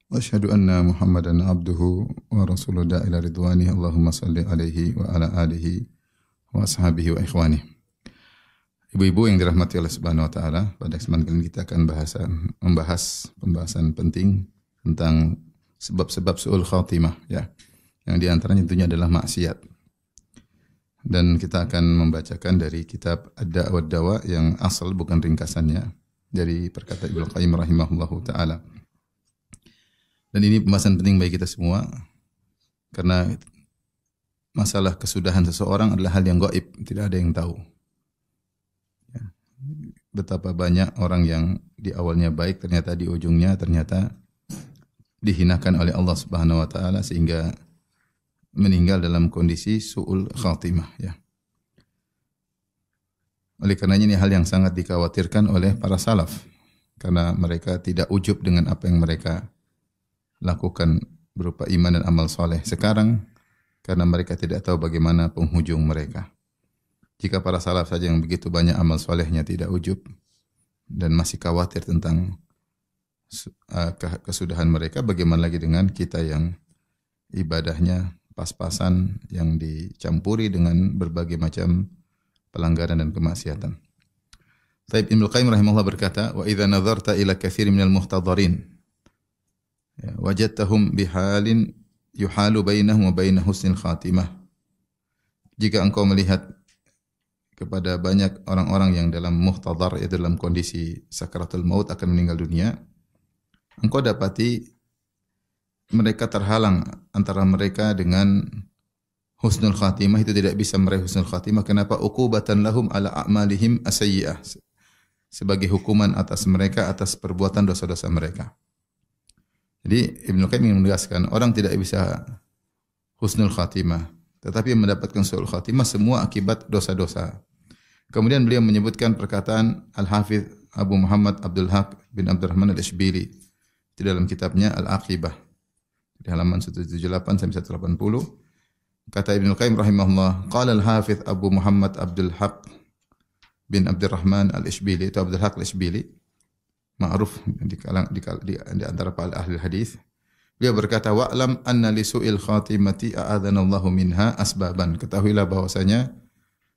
وأشهد أن محمدا عبده ورسوله داعي إلى رضوانه اللهم صل عليه وعلى آله وأصحابه وإخوانه. Ibu-ibu yang dirahmati Allah Subhanahu wa taala, pada kesempatan kali ini kita akan membahas pembahasan penting tentang sebab-sebab su'ul khatimah ya. Yang di antaranya tentunya adalah maksiat. Dan kita akan membacakan dari kitab Ad-Da' wa Dawa yang asal bukan ringkasannya dari perkataan Ibnu Qayyim rahimahullahu taala. Dan ini pembahasan penting bagi kita semua karena masalah kesudahan seseorang adalah hal yang gaib, tidak ada yang tahu. Ya. Betapa banyak orang yang di awalnya baik ternyata di ujungnya ternyata dihinakan oleh Allah Subhanahu wa taala sehingga meninggal dalam kondisi su'ul khatimah ya. Oleh karenanya ini hal yang sangat dikhawatirkan oleh para salaf karena mereka tidak ujub dengan apa yang mereka lakukan berupa iman dan amal soleh sekarang karena mereka tidak tahu bagaimana penghujung mereka. Jika para salaf saja yang begitu banyak amal solehnya tidak ujub dan masih khawatir tentang kesudahan mereka, bagaimana lagi dengan kita yang ibadahnya pas-pasan yang dicampuri dengan berbagai macam pelanggaran dan kemaksiatan. Taib Ibnu Qayyim rahimahullah berkata, "Wa idza nadharta ila katsirin minal muhtadharin ya, wajadtahum bihalin yuhalu bainahum wa bain husnil khatimah." Jika engkau melihat kepada banyak orang-orang yang dalam muhtadhar, yaitu dalam kondisi sakaratul maut akan meninggal dunia, engkau dapati mereka terhalang antara mereka dengan husnul khatimah, itu tidak bisa meraih husnul khatimah. Kenapa? Uqubatan lahum ala a'malihim as-sayyi'ah, sebagai hukuman atas mereka atas perbuatan dosa-dosa mereka. Jadi Ibnu Qayyim menegaskan orang tidak bisa husnul khatimah, tetapi mendapatkan su'ul khatimah semua akibat dosa-dosa. Kemudian beliau menyebutkan perkataan Al-Hafidz Abu Muhammad Abdul Haq bin Abdurrahman Al-Ishbili di dalam kitabnya Al-Aqibah di halaman 178 sampai 180. Kata Ibnu Qayyim rahimahullah, qala Al-Hafidz Abu Muhammad Abdul Haq bin Abdurrahman Al-Ishbili, itu Abdul Haq Al-Ishbili, ma'ruf di antara para ahli hadis. Beliau berkata, wa'lam anna li su'il khatimati a'adhanallahu minha asbaban. Ketahuilah bahwasanya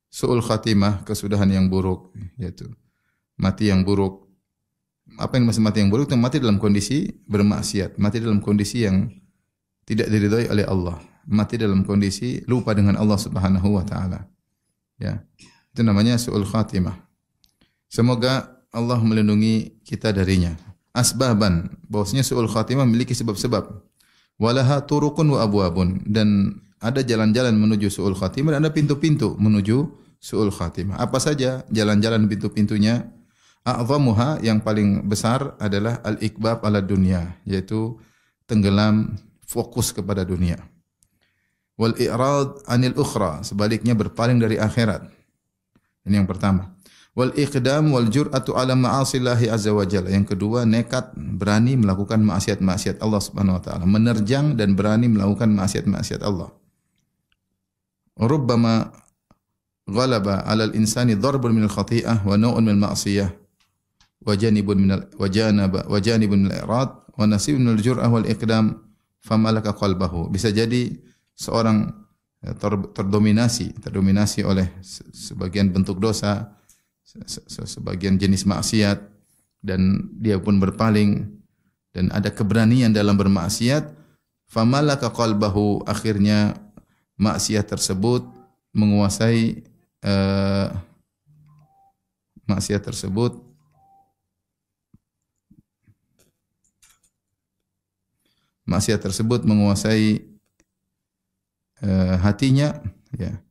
su'ul khatimah, kesudahan yang buruk, yaitu mati yang buruk. Apa yang masih mati yang buruk? Itu mati dalam kondisi bermaksiat, mati dalam kondisi yang tidak diridhai oleh Allah, mati dalam kondisi lupa dengan Allah Subhanahu wa taala. Ya. Itu namanya su'ul khatimah. Semoga Allah melindungi kita darinya. Asbaban, bahwasanya su'ul khatimah memiliki sebab-sebab. Walaha turuqun wa abwabun, dan ada jalan-jalan menuju su'ul khatimah dan ada pintu-pintu menuju su'ul khatimah. Apa saja jalan-jalan pintu-pintunya? A'zamuha, yang paling besar adalah al-iqbab ala dunya, yaitu tenggelam fokus kepada dunia. Wal i'rad anil ukhra, sebaliknya berpaling dari akhirat. Ini yang pertama. Wal iqdam wal jur'atu ala ma'asillahi azza wa jalla. Yang kedua, nekat berani melakukan maksiat-maksiat Allah Subhanahu wa taala, menerjang dan berani melakukan maksiat-maksiat Allah. Rubbama ghalaba 'ala al-insani darbun min al-khati'ah wa naw'un min al-ma'siyah wa janibun min al-i'rad wa nasibun min al-jur'ah wal iqdam famalaka qalbahu. Bisa jadi seorang terdominasi oleh sebagian bentuk dosa, sebagian jenis maksiat, dan dia pun berpaling dan ada keberanian dalam bermaksiat. Famalaka qalbahu, akhirnya maksiat tersebut menguasai hatinya ya.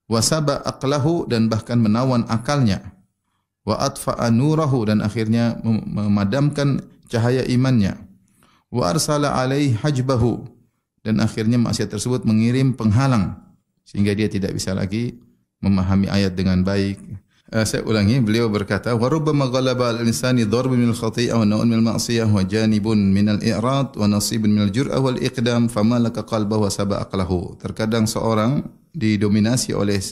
Wasaba aqlahu, dan bahkan menawan akalnya. Wa atfa'a nurahu, dan akhirnya memadamkan cahaya imannya. Wa arsala alaihi hajbahu, dan akhirnya maksiat tersebut mengirim penghalang sehingga dia tidak bisa lagi memahami ayat dengan baik. Saya ulangi, beliau berkata, wa rubbama ghalaba al-insani darbun min al-khati'ah wa naw'un min al-ma'siyah wa janibun min al-i'rad wa nasibun min al-jur'ah wal iqdam famalaka qalbahu wa saba aqlahu. Terkadang seorang didominasi oleh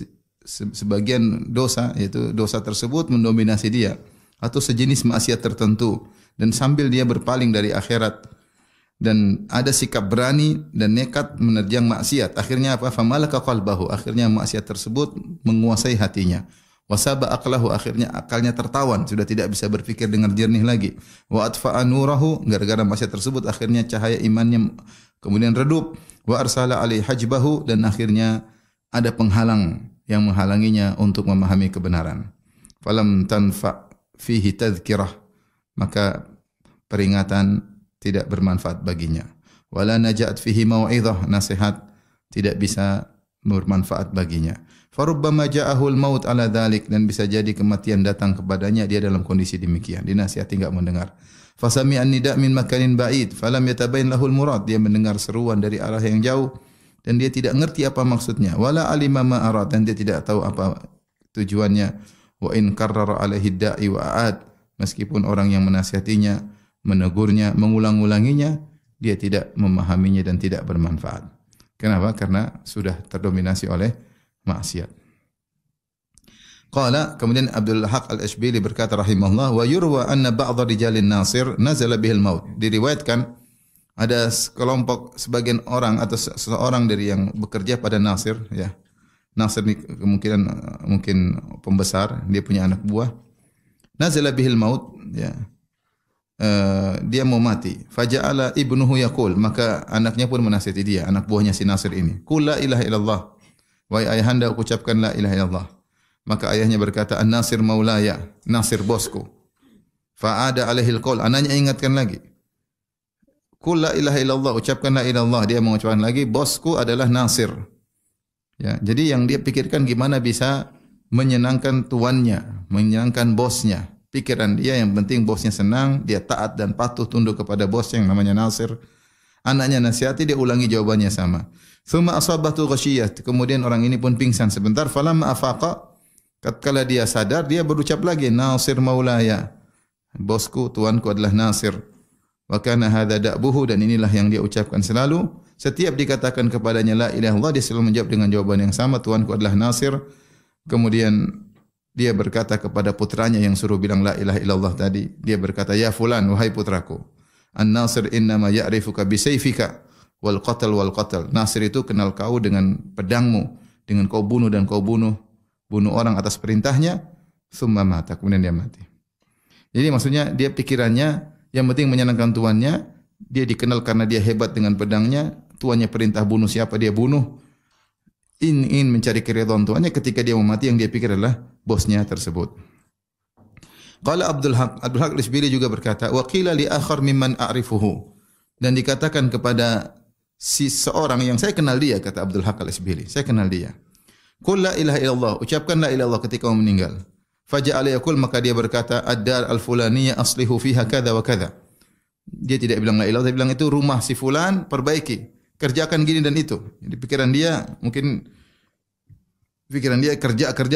sebagian dosa, yaitu dosa tersebut mendominasi dia, atau sejenis maksiat tertentu, dan sambil dia berpaling dari akhirat dan ada sikap berani dan nekat menerjang maksiat. Akhirnya apa? Famalaka qalbahu. Akhirnya maksiat tersebut menguasai hatinya. Wasaba aqlahu, akhirnya akalnya tertawan, sudah tidak bisa berpikir dengan jernih lagi. Wa atfa'a nurahu, gara-gara maksiat tersebut akhirnya cahaya imannya kemudian redup. Wa arsala alaihi hajbahu, dan akhirnya ada penghalang yang menghalanginya untuk memahami kebenaran. Falam tanfa fihi tadhkirah, maka peringatan tidak bermanfaat baginya. Wala najat fihi mau'izah, nasihat tidak bisa bermanfaat baginya. Farubbama ja'ahul maut ala dhalik, dan bisa jadi kematian datang kepadanya dia dalam kondisi demikian. Dinasihati enggak mendengar. Fasami'an nida' min makanin ba'id falam yatabayin lahul murad, dia mendengar seruan dari arah yang jauh dan dia tidak ngerti apa maksudnya. Wala alima ma arad, dan dia tidak tahu apa tujuannya. Wa in karrara alaihi da'i wa a'ad, meskipun orang yang menasihatinya, menegurnya, mengulang-ulanginya, dia tidak memahaminya dan tidak bermanfaat. Kenapa? Karena sudah terdominasi oleh maksiat. Qala, kemudian Abdul Haq Al-Ashbili berkata rahimahullah, wa yurwa anna ba'dha rijalin nasir nazala bihil maut. Diriwayatkan ada kelompok sebagian orang atau seseorang dari yang bekerja pada nasir, ya. Nasir ini kemungkinan mungkin pembesar, dia punya anak buah. Nazala bihil maut, ya. Dia mau mati. Faja'ala ibnuhu yaqul, maka anaknya pun menasihati dia, anak buahnya si Nasir ini. Qul la ilaha illallah, wahai ayahanda ucapkan la ilaha illallah. Maka ayahnya berkata, an-Nasir maulaya, Nasir bosku. Fa'ada alaihil qaul, anaknya ingatkan lagi. Qul la ilaha illallah, ucapkan la ilaha illallah. Dia mengucapkan lagi, bosku adalah Nasir. Ya, jadi yang dia pikirkan gimana bisa menyenangkan tuannya, menyenangkan bosnya. Pikiran dia yang penting bosnya senang, dia taat dan patuh tunduk kepada bos yang namanya Nasir. Anaknya nasihati, dia ulangi jawabannya sama. Tsumma asabatu ghasyiyah, kemudian orang ini pun pingsan sebentar. Falamma afaqa, tatkala dia sadar, dia berucap lagi, Nasir maulaya, bosku, tuanku adalah Nasir. Wa kana hadza da'buhu, dan inilah yang dia ucapkan selalu. Setiap dikatakan kepadanya la ilaha illallah, dia selalu menjawab dengan jawaban yang sama, tuanku adalah Nasir. Kemudian dia berkata kepada putranya yang suruh bilang la ilaha illallah tadi, dia berkata, ya fulan, wahai putraku, an-Nasir innama ya'rifuka bisayfika wal qatl wal qatl. Nasir itu kenal kau dengan pedangmu, dengan kau bunuh dan kau bunuh orang atas perintahnya, summa mata, kemudian dia mati. Jadi maksudnya dia pikirannya yang penting menyenangkan tuannya, dia dikenal karena dia hebat dengan pedangnya, tuannya perintah bunuh siapa dia bunuh. Ingin mencari keridhaan tuannya, ketika dia mau mati yang dia pikir adalah bosnya tersebut. Qala Abdul Haq Al-Ishbili juga berkata, wa qila li akhar mimman a'rifuhu, dan dikatakan kepada si seorang yang saya kenal dia, kata Abdul Haq Al-Ishbili, saya kenal dia. Qul la ilaha illallah, ucapkan la ilaha illallah ketika mau meninggal. Faja'ala yaqul, maka dia berkata, ad-dar al-fulaniyah aslihu fiha kadza wa kadza. Dia tidak bilang la ilaha, dia bilang itu rumah si fulan, perbaiki, kerjakan gini dan itu. Jadi pikiran dia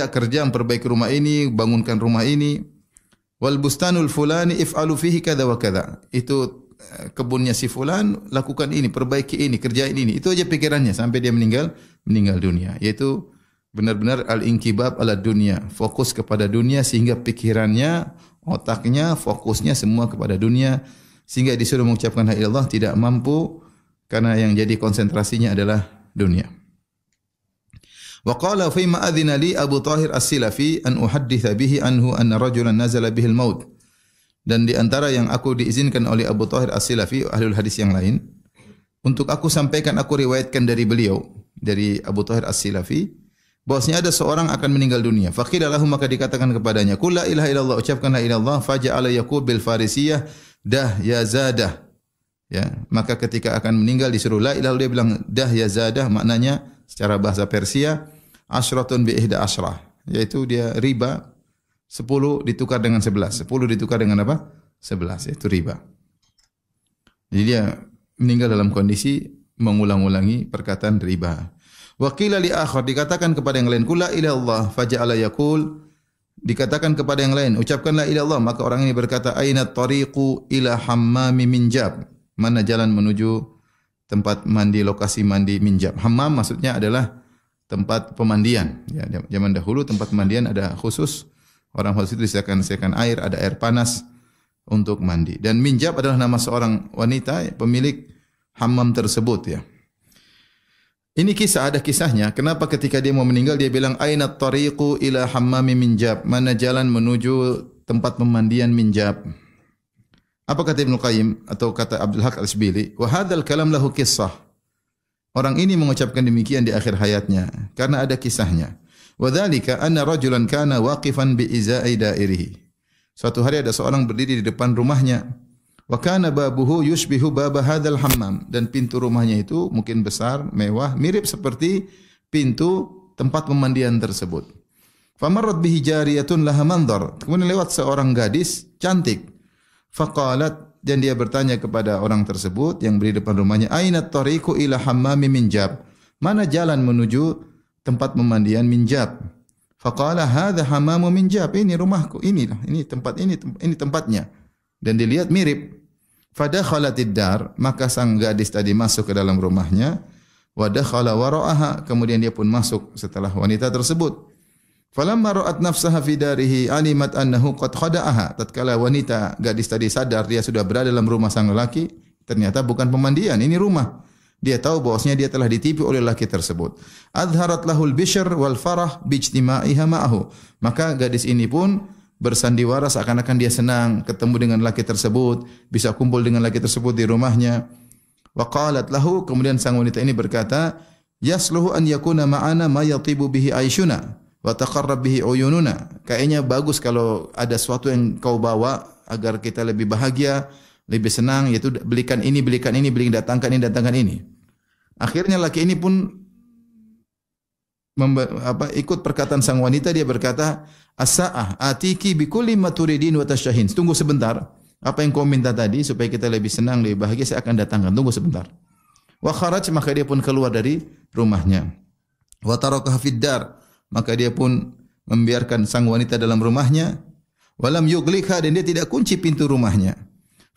kerja memperbaiki rumah ini, bangunkan rumah ini. Wal bustanul fulani if'alu fihi kadza wa kadza. Itu kebunnya si fulan, lakukan ini, perbaiki ini, kerjain ini. Itu aja pikirannya sampai dia meninggal dunia. Yaitu benar-benar al-inkibab ala dunia, fokus kepada dunia sehingga pikirannya, otaknya, fokusnya semua kepada dunia, sehingga disuruh mengucapkan la ilaha illallah tidak mampu karena yang jadi konsentrasinya adalah dunia. Wa qala fi ma adzina li Abu Thahir As-Silafi an uhadditha bihi anhu anna rajulan nazala bihi al-maut. Dan di antara yang aku diizinkan oleh Abu Thahir As-Silafi, ahlul hadis yang lain, untuk aku sampaikan, aku riwayatkan dari beliau, dari Abu Thahir As-Silafi, bahwasanya ada seorang akan meninggal dunia. Faqila lahu, maka dikatakan kepadanya, qul la ilaha illallah, ucapkan la ilaha illallah. Faja'ala yaqul bil farisiyah dah ya zadah. Ya, maka ketika akan meninggal disuruh la ilaha, dia bilang dah ya zadah, maknanya secara bahasa Persia asyratun bi ihda asyrah, yaitu dia riba 10 ditukar dengan 11. 10 ditukar dengan apa? 11, yaitu riba. Jadi dia meninggal dalam kondisi mengulang-ulangi perkataan riba. Wa qila li akhar, dikatakan kepada yang lain, qul la ilaha illallah, faja'ala yaqul, dikatakan kepada yang lain, ucapkan la ilaha illallah, maka orang ini berkata, aina tariqu ila hammami minjab, mana jalan menuju tempat mandi, lokasi mandi minjab. Hammam maksudnya adalah tempat pemandian. Ya, zaman dahulu tempat pemandian ada khusus, orang khusus itu disediakan air, ada air panas untuk mandi. Dan minjab adalah nama seorang wanita pemilik hammam tersebut ya. Ini kisah, ada kisahnya. Kenapa ketika dia mau meninggal dia bilang aina tariqu ila hammami minjab? Mana jalan menuju tempat pemandian minjab? Apa kata Ibnu Qayyim atau kata Abdul Haq Al-Isbili? Wa hadzal kalam lahu qissah. Orang ini mengucapkan demikian di akhir hayatnya karena ada kisahnya. Wa dzalika anna rajulan kana waqifan bi izai dairihi. Suatu hari ada seorang berdiri di depan rumahnya. Wa kana babuhu yushbihu baba hadzal hammam, dan pintu rumahnya itu mungkin besar, mewah, mirip seperti pintu tempat pemandian tersebut. Famarrat bihi jariyatun laha mandhar. Kemudian lewat seorang gadis cantik. Faqalat, dan dia bertanya kepada orang tersebut yang berdiri di depan rumahnya, aina tariqu ila hammami minjab? Mana jalan menuju tempat pemandian minjab? Faqala hadza hammamu minjab. Ini rumahku, inilah, ini tempatnya. Dan dilihat mirip. Fadakhalatid dar, maka sang gadis tadi masuk ke dalam rumahnya. Wa dakhala wara'aha, kemudian dia pun masuk setelah wanita tersebut. Falamma ra'at nafsaha fi darihi alimat annahu qad khada'aha. Tatkala wanita gadis tadi sadar dia sudah berada dalam rumah sang lelaki, ternyata bukan pemandian, ini rumah. Dia tahu bahwasanya dia telah ditipu oleh lelaki tersebut. Adharat lahul bishr wal farah bijtima'iha ma'ahu. Maka gadis ini pun bersandiwara seakan-akan dia senang ketemu dengan laki tersebut, bisa kumpul dengan laki tersebut di rumahnya. Wa qalat lahu, kemudian sang wanita ini berkata, yasluhu an yakuna ma'ana ma yatibu bihi aishuna wa taqarrab bihi uyununa. Kayaknya bagus kalau ada sesuatu yang kau bawa agar kita lebih bahagia, lebih senang, yaitu belikan ini, datangkan ini. Akhirnya laki ini pun ikut perkataan sang wanita. Dia berkata, as-sa'ah atiki bi kulli ma turidin wa tashtahin. Tunggu sebentar, apa yang kau minta tadi supaya kita lebih senang, lebih bahagia, saya akan datangkan, tunggu sebentar. Wa kharaj, maka dia pun keluar dari rumahnya. Wa tarakaha fid dar, maka dia pun membiarkan sang wanita dalam rumahnya. Walam yughliqha, dan dia tidak kunci pintu rumahnya.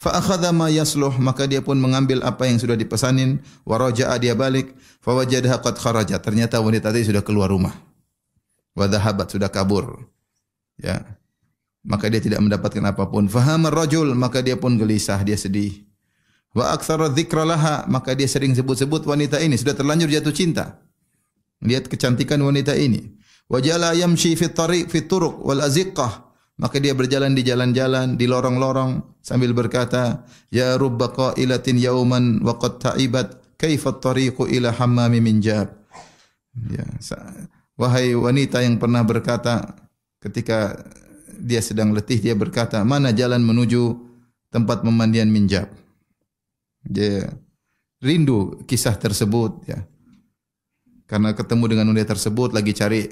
Fa akhadha ma yasluh, maka dia pun mengambil apa yang sudah dipesanin. Wa raja'a, dia balik. Fa wajadaha qad kharajat, ternyata wanita tadi sudah keluar rumah. Wa dhahabat, sudah kabur. Ya. Maka dia tidak mendapatkan apapun. Fahamar rajul, maka dia pun gelisah, dia sedih. Wa aktsara dzikra laha, maka dia sering sebut-sebut wanita ini, sudah terlanjur jatuh cinta. Lihat kecantikan wanita ini. Wa jala yamshi fi tariq fi turuq wal aziqah, maka dia berjalan di jalan-jalan, di lorong-lorong sambil berkata, ya rubba qailatin yauman wa qad ta'ibat kaifa at-tariqu ila hammami minjab. Ya, wahai wanita yang pernah berkata ketika dia sedang letih, dia berkata, mana jalan menuju tempat pemandian minjab? Dia rindu kisah tersebut ya. Karena ketemu dengan wanita tersebut, lagi cari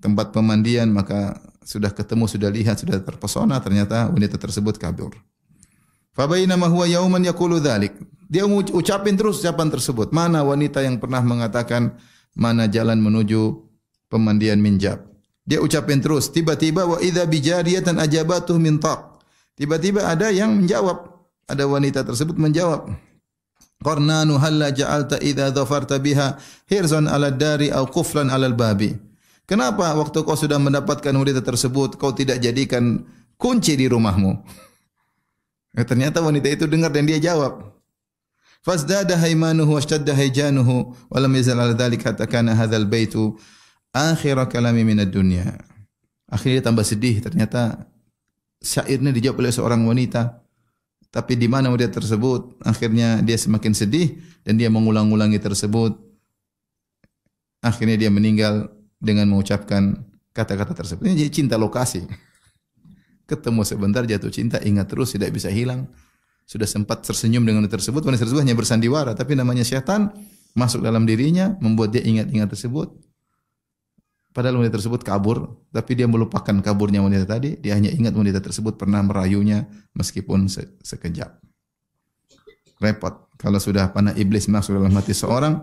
tempat pemandian, maka sudah ketemu, sudah lihat, sudah terpesona, ternyata wanita tersebut kabur. Fa bainama huwa yauman yaqulu dzalik. Dia ucapin terus ucapan tersebut. Mana wanita yang pernah mengatakan mana jalan menuju pemandian minjab? Dia ucapin terus. Tiba-tiba wa idza bijariyatan ajabatuh min taq. Tiba-tiba ada yang menjawab. Ada wanita tersebut menjawab. Qarnanu halla ja'alta idza dhafarta biha hirzan 'ala dari aw quflan 'ala al-babi. Kenapa waktu kau sudah mendapatkan wanita tersebut kau tidak jadikan kunci di rumahmu? Ternyata wanita itu dengar dan dia jawab. Fasdada haymanuhu washtadda hayjanuhu wa lam yazal 'ala dzalika hatta kana hadzal baitu akhir kalami minad dunya. Akhirnya tambah sedih, ternyata syairnya dijawab oleh seorang wanita. Tapi di mana wanita tersebut? Akhirnya dia semakin sedih dan dia mengulang-ulangi tersebut. Akhirnya dia meninggal dengan mengucapkan kata-kata tersebut. Ini jadi cinta lokasi. Ketemu sebentar, jatuh cinta, ingat terus, tidak bisa hilang. Sudah sempat tersenyum dengan wanita tersebut hanya bersandiwara, tapi namanya syaitan masuk dalam dirinya, membuat dia ingat-ingat tersebut. Padahal wanita tersebut kabur, tapi dia melupakan kaburnya wanita tadi. Dia hanya ingat wanita tersebut pernah merayunya meskipun sekejap. Repot. Kalau sudah panah iblis masuk dalam hati seorang,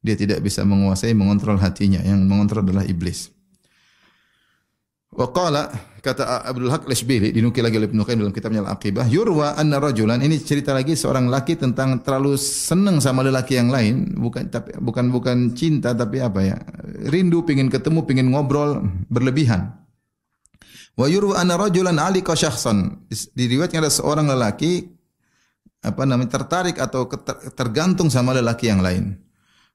dia tidak bisa menguasai, mengontrol hatinya. Yang mengontrol adalah iblis. Wa qala, kata Abdul Haq Al-Isbili, dinukil lagi oleh Ibnu Qayyim dalam kitabnya Al-Aqibah, yurwa anna rajulan, ini cerita lagi seorang laki tentang terlalu senang sama lelaki yang lain, bukan cinta tapi apa ya? Rindu, pengin ketemu, pengin ngobrol berlebihan. Wa yurwa anna rajulan alika syakhsan, diriwayatkan ada seorang lelaki tertarik atau tergantung sama lelaki yang lain.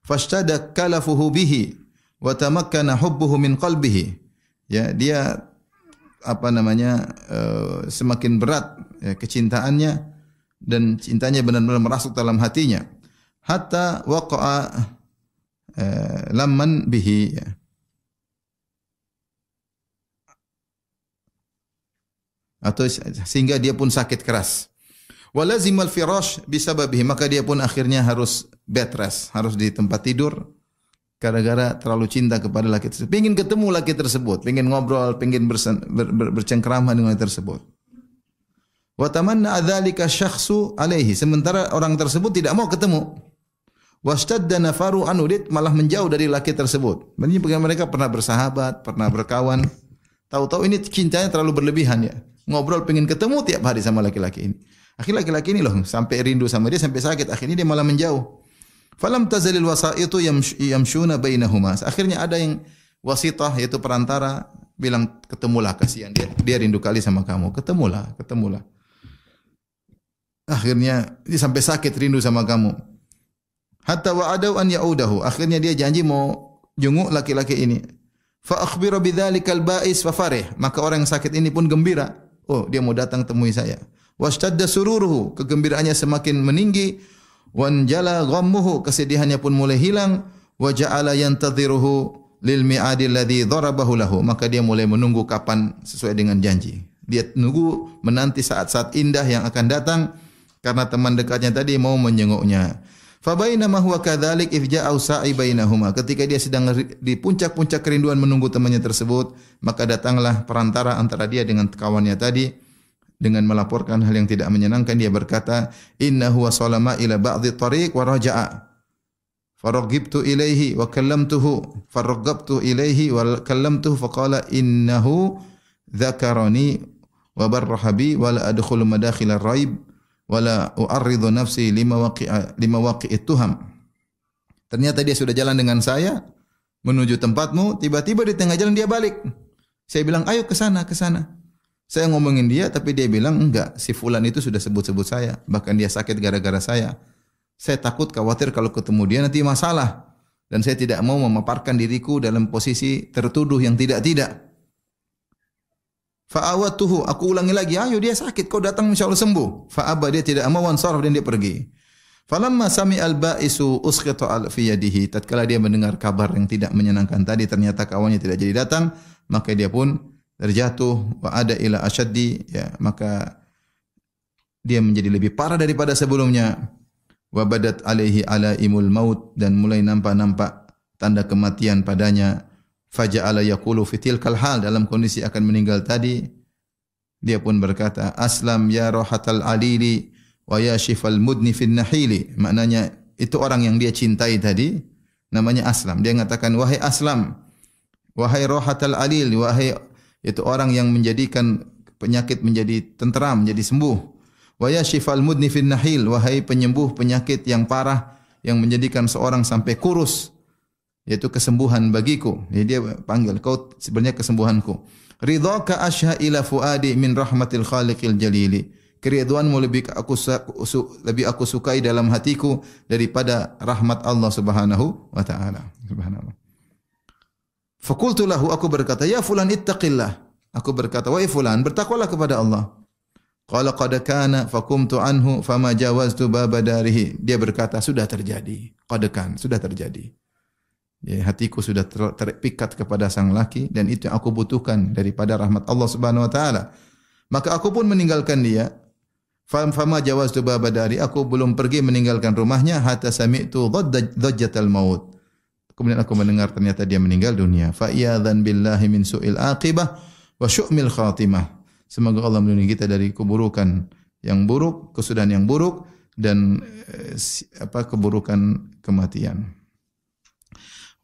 Fastada kalafuhu bihi wa tamakkana hubbuhu min qalbihi. Ya, dia semakin berat ya, kecintaannya dan cintanya benar-benar merasuk dalam hatinya. Hatta waqa'a lamman bihi ya. Atau sehingga dia pun sakit keras. Walazimal firash bisababihi, maka dia pun akhirnya harus bed rest, harus di tempat tidur gara-gara terlalu cinta kepada laki tersebut. Pengen ketemu laki tersebut, pengen ngobrol, pengen bercengkrama dengan laki tersebut. Wa tamanna adzalika syakhsu alaihi, sementara orang tersebut tidak mau ketemu. Wastadda nafaru anhu, dia malah menjauh dari laki tersebut. Mereka pernah bersahabat, pernah berkawan. Tahu-tahu ini cintanya terlalu berlebihan ya. Ngobrol pengen ketemu tiap hari sama laki-laki ini. Akhirnya laki-laki ini loh sampai rindu sama dia, sampai sakit. Akhirnya dia malah menjauh. Falam tazalil wasaitu yamshuna bainahuma. Akhirnya ada yang wasitah, yaitu perantara, bilang ketemulah, kasihan dia rindu kali sama kamu. Ketemulah. Akhirnya dia sampai sakit rindu sama kamu. Hatta wa'adau an ya'udahu. Akhirnya dia janji mau jenguk laki-laki ini. Fa akhbira bidzalikal ba'is fa farih. Maka orang yang sakit ini pun gembira. Oh, dia mau datang temui saya. Washtadda sururuhu, kegembiraannya semakin meninggi. Wanjala ghammuhu, kesedihannya pun mulai hilang. Wa ja'ala yantadhiruhu lil mi'adi alladhi dharabahu lahu, maka dia mulai menunggu kapan sesuai dengan janji. Dia menunggu, menanti saat-saat indah yang akan datang karena teman dekatnya tadi mau menjenguknya. Fa bainama huwa kadzalik idh ja'a sa'i bainahuma, ketika dia sedang di puncak-puncak kerinduan menunggu temannya tersebut, maka datanglah perantara antara dia dengan kawannya tadi. Dengan melaporkan hal yang tidak menyenangkan, dia berkata, innahu wasalama ila ba'dhi tariq wa raja'a. Faragibtu ilaihi wa kallamtuhu. Faragabtu ilaihi wa kallamtuhu faqala innahu dzakarani wa barraha bi wa la adkhulu madakhil ar-raib wa la u'arridu nafsi lima waqi'it tuham. Ternyata dia sudah jalan dengan saya menuju tempatmu, tiba-tiba di tengah jalan dia balik. Saya bilang, ayo ke sana, ke sana. Saya ngomongin dia, tapi dia bilang, enggak, si fulan itu sudah sebut-sebut saya. Bahkan dia sakit gara-gara saya. Saya takut, khawatir kalau ketemu dia nanti masalah. Dan saya tidak mau memaparkan diriku dalam posisi tertuduh yang tidak-tidak. Fa'awatuhu, aku ulangi lagi, ayo dia sakit, kau datang insyaAllah sembuh. Fa'aba, dia tidak mau, wansaraf, dan dia pergi. Falamma sami al-ba'isu uskhita fi yadihi, tatkala dia mendengar kabar yang tidak menyenangkan tadi, ternyata kawannya tidak jadi datang, maka dia pun terjatuh, wa ada ila asyaddi, ya, maka dia menjadi lebih parah daripada sebelumnya. Wa badat alaihi alaimul maut, dan mulai nampak tanda kematian padanya. Faja'ala yaqulu fi tilkal hal, dalam kondisi akan meninggal tadi, dia pun berkata, aslam ya rohatal alili wa ya shifal mudni fin nahili. Maknanya itu orang yang dia cintai tadi namanya Aslam. Dia mengatakan, wahai Aslam, wahai rohatal alil, wahai itu orang yang menjadikan penyakit menjadi tenteram, menjadi sembuh. Wa ya shifal mudni fin nahil, wahai penyembuh penyakit yang parah yang menjadikan seorang sampai kurus, yaitu kesembuhan bagiku. Jadi dia panggil, kau sebenarnya kesembuhanku. Ridhaka asha ila fuadi min rahmatil khaliqil jalili. Keriduanmu lebih aku sukai dalam hatiku daripada rahmat Allah Subhanahu wa taala. Subhanallah. Fakultu lahu, aku berkata, ya fulan ittaqillah. Aku berkata, wahai fulan, bertakwalah kepada Allah. Qala qad kana fakumtu anhu fama jawaztu baba darihi. Dia berkata, sudah terjadi. Qad kan, sudah terjadi. Ya, hatiku sudah terpikat kepada sang laki, dan itu yang aku butuhkan daripada rahmat Allah Subhanahu wa taala. Maka aku pun meninggalkan dia. Fama jawaztu baba dari, aku belum pergi meninggalkan rumahnya hatta sami'tu dhajjatal maut. Kemudian aku mendengar ternyata dia meninggal dunia. Fa iyadzan billahi min su'il aqibah wa syu'mil khatimah. Semoga Allah melindungi kita dari keburukan yang buruk, kesudahan yang buruk, dan keburukan kematian.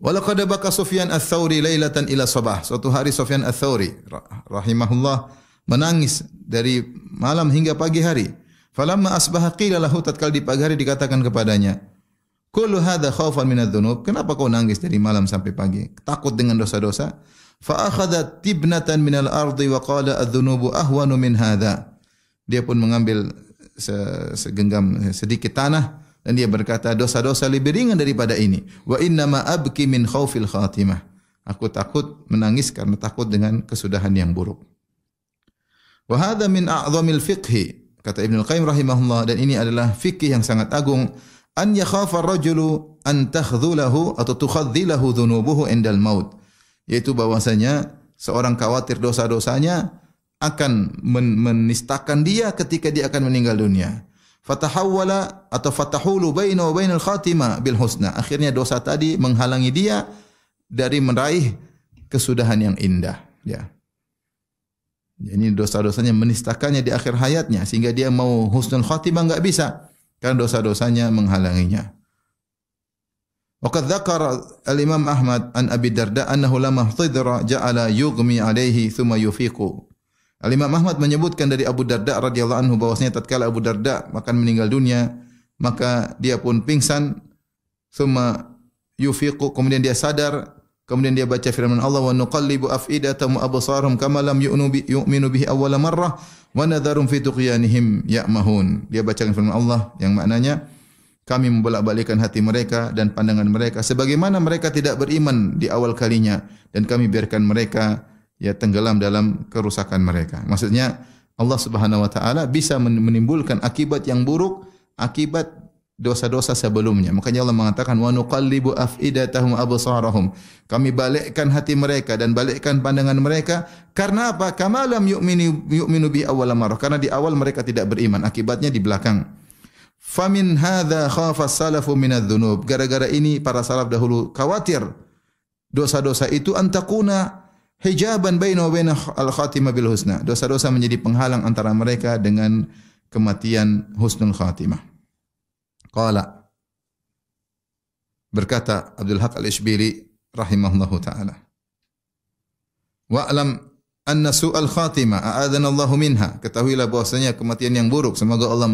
Walaqad baka Sufyan ats-Tsauri lailatan ila sabah. Suatu hari Sufyan ats-Tsauri rahimahullah menangis dari malam hingga pagi hari. Falamma asbaha qila lahu, tatkala di pagi hari dikatakan kepadanya, kullu hadza khaufan minadz-dzunub. Kenapa kau nangis dari malam sampai pagi? Takut dengan dosa-dosa? Fa akhadha tibnatan minal ardi wa qala adz-dzunubu ahwanu min hadza. Dia pun mengambil segenggam sedikit tanah dan dia berkata, dosa-dosa lebih ringan daripada ini. Wa inna ma abki min khaufil khatimah. Aku takut menangis karena takut dengan kesudahan yang buruk. Wa hadza min a'dhamil fiqhi, kata Ibnu Al-Qayyim rahimahullah, dan ini adalah fikih yang sangat agung, an yakhafa ar-rajulu an takhdhulahu atau tukhadhilahu dhunubuhu indal maut, yaitu bahwasanya seorang khawatir dosa-dosanya akan menistakan dia ketika dia akan meninggal dunia. Fatahawwala atau fatahulu baina wa bainal khatimah bil husna. Akhirnya dosa tadi menghalangi dia dari meraih kesudahan yang indah, ya. Ini dosa-dosanya menistakannya di akhir hayatnya sehingga dia mau husnul khatimah enggak bisa karena dosa-dosanya menghalanginya. Waqad dzakara al-Imam Ahmad an Abi Darda annahu lamma ihtadara ja'ala yughmi alaihi thumma yufiqu. Al-Imam Ahmad menyebutkan dari Abu Darda radhiyallahu anhu bahwasanya tatkala Abu Darda akan meninggal dunia, maka dia pun pingsan, thumma yufiqu, kemudian dia sadar, kemudian dia baca firman Allah, wa nuqallibu afidatahum wa absarahum kama lam yu'minu bihi awwala marrah wa nadharum fi tughyanihim ya'mahun. Dia bacakan firman Allah yang maknanya kami membolak-balikkan hati mereka dan pandangan mereka sebagaimana mereka tidak beriman di awal kalinya, dan kami biarkan mereka ya tenggelam dalam kerusakan mereka. Maksudnya Allah Subhanahu wa taala bisa menimbulkan akibat yang buruk akibat dosa-dosa sebelumnya. Makanya Allah mengatakan wa nuqallibu afidatahum absarahum. Kami balikkan hati mereka dan balikkan pandangan mereka karena apa? Kama lam yu'minu bi awwal marrah. Karena di awal mereka tidak beriman, akibatnya di belakang. Famin hadza khafa as-salafu min adz-dzunub. Gara-gara ini para salaf dahulu khawatir dosa-dosa itu antakuna hijaban baina wa baina al-khatimah bil husna. Dosa-dosa menjadi penghalang antara mereka dengan kematian husnul khatimah. Qala, berkata Abdul Haq Al-Ishbili rahimahullahu taala, wa'lam anna su'al khatimah a'adzana Allahu minha. Ketahuilah bahwasanya kematian yang buruk, semoga Allah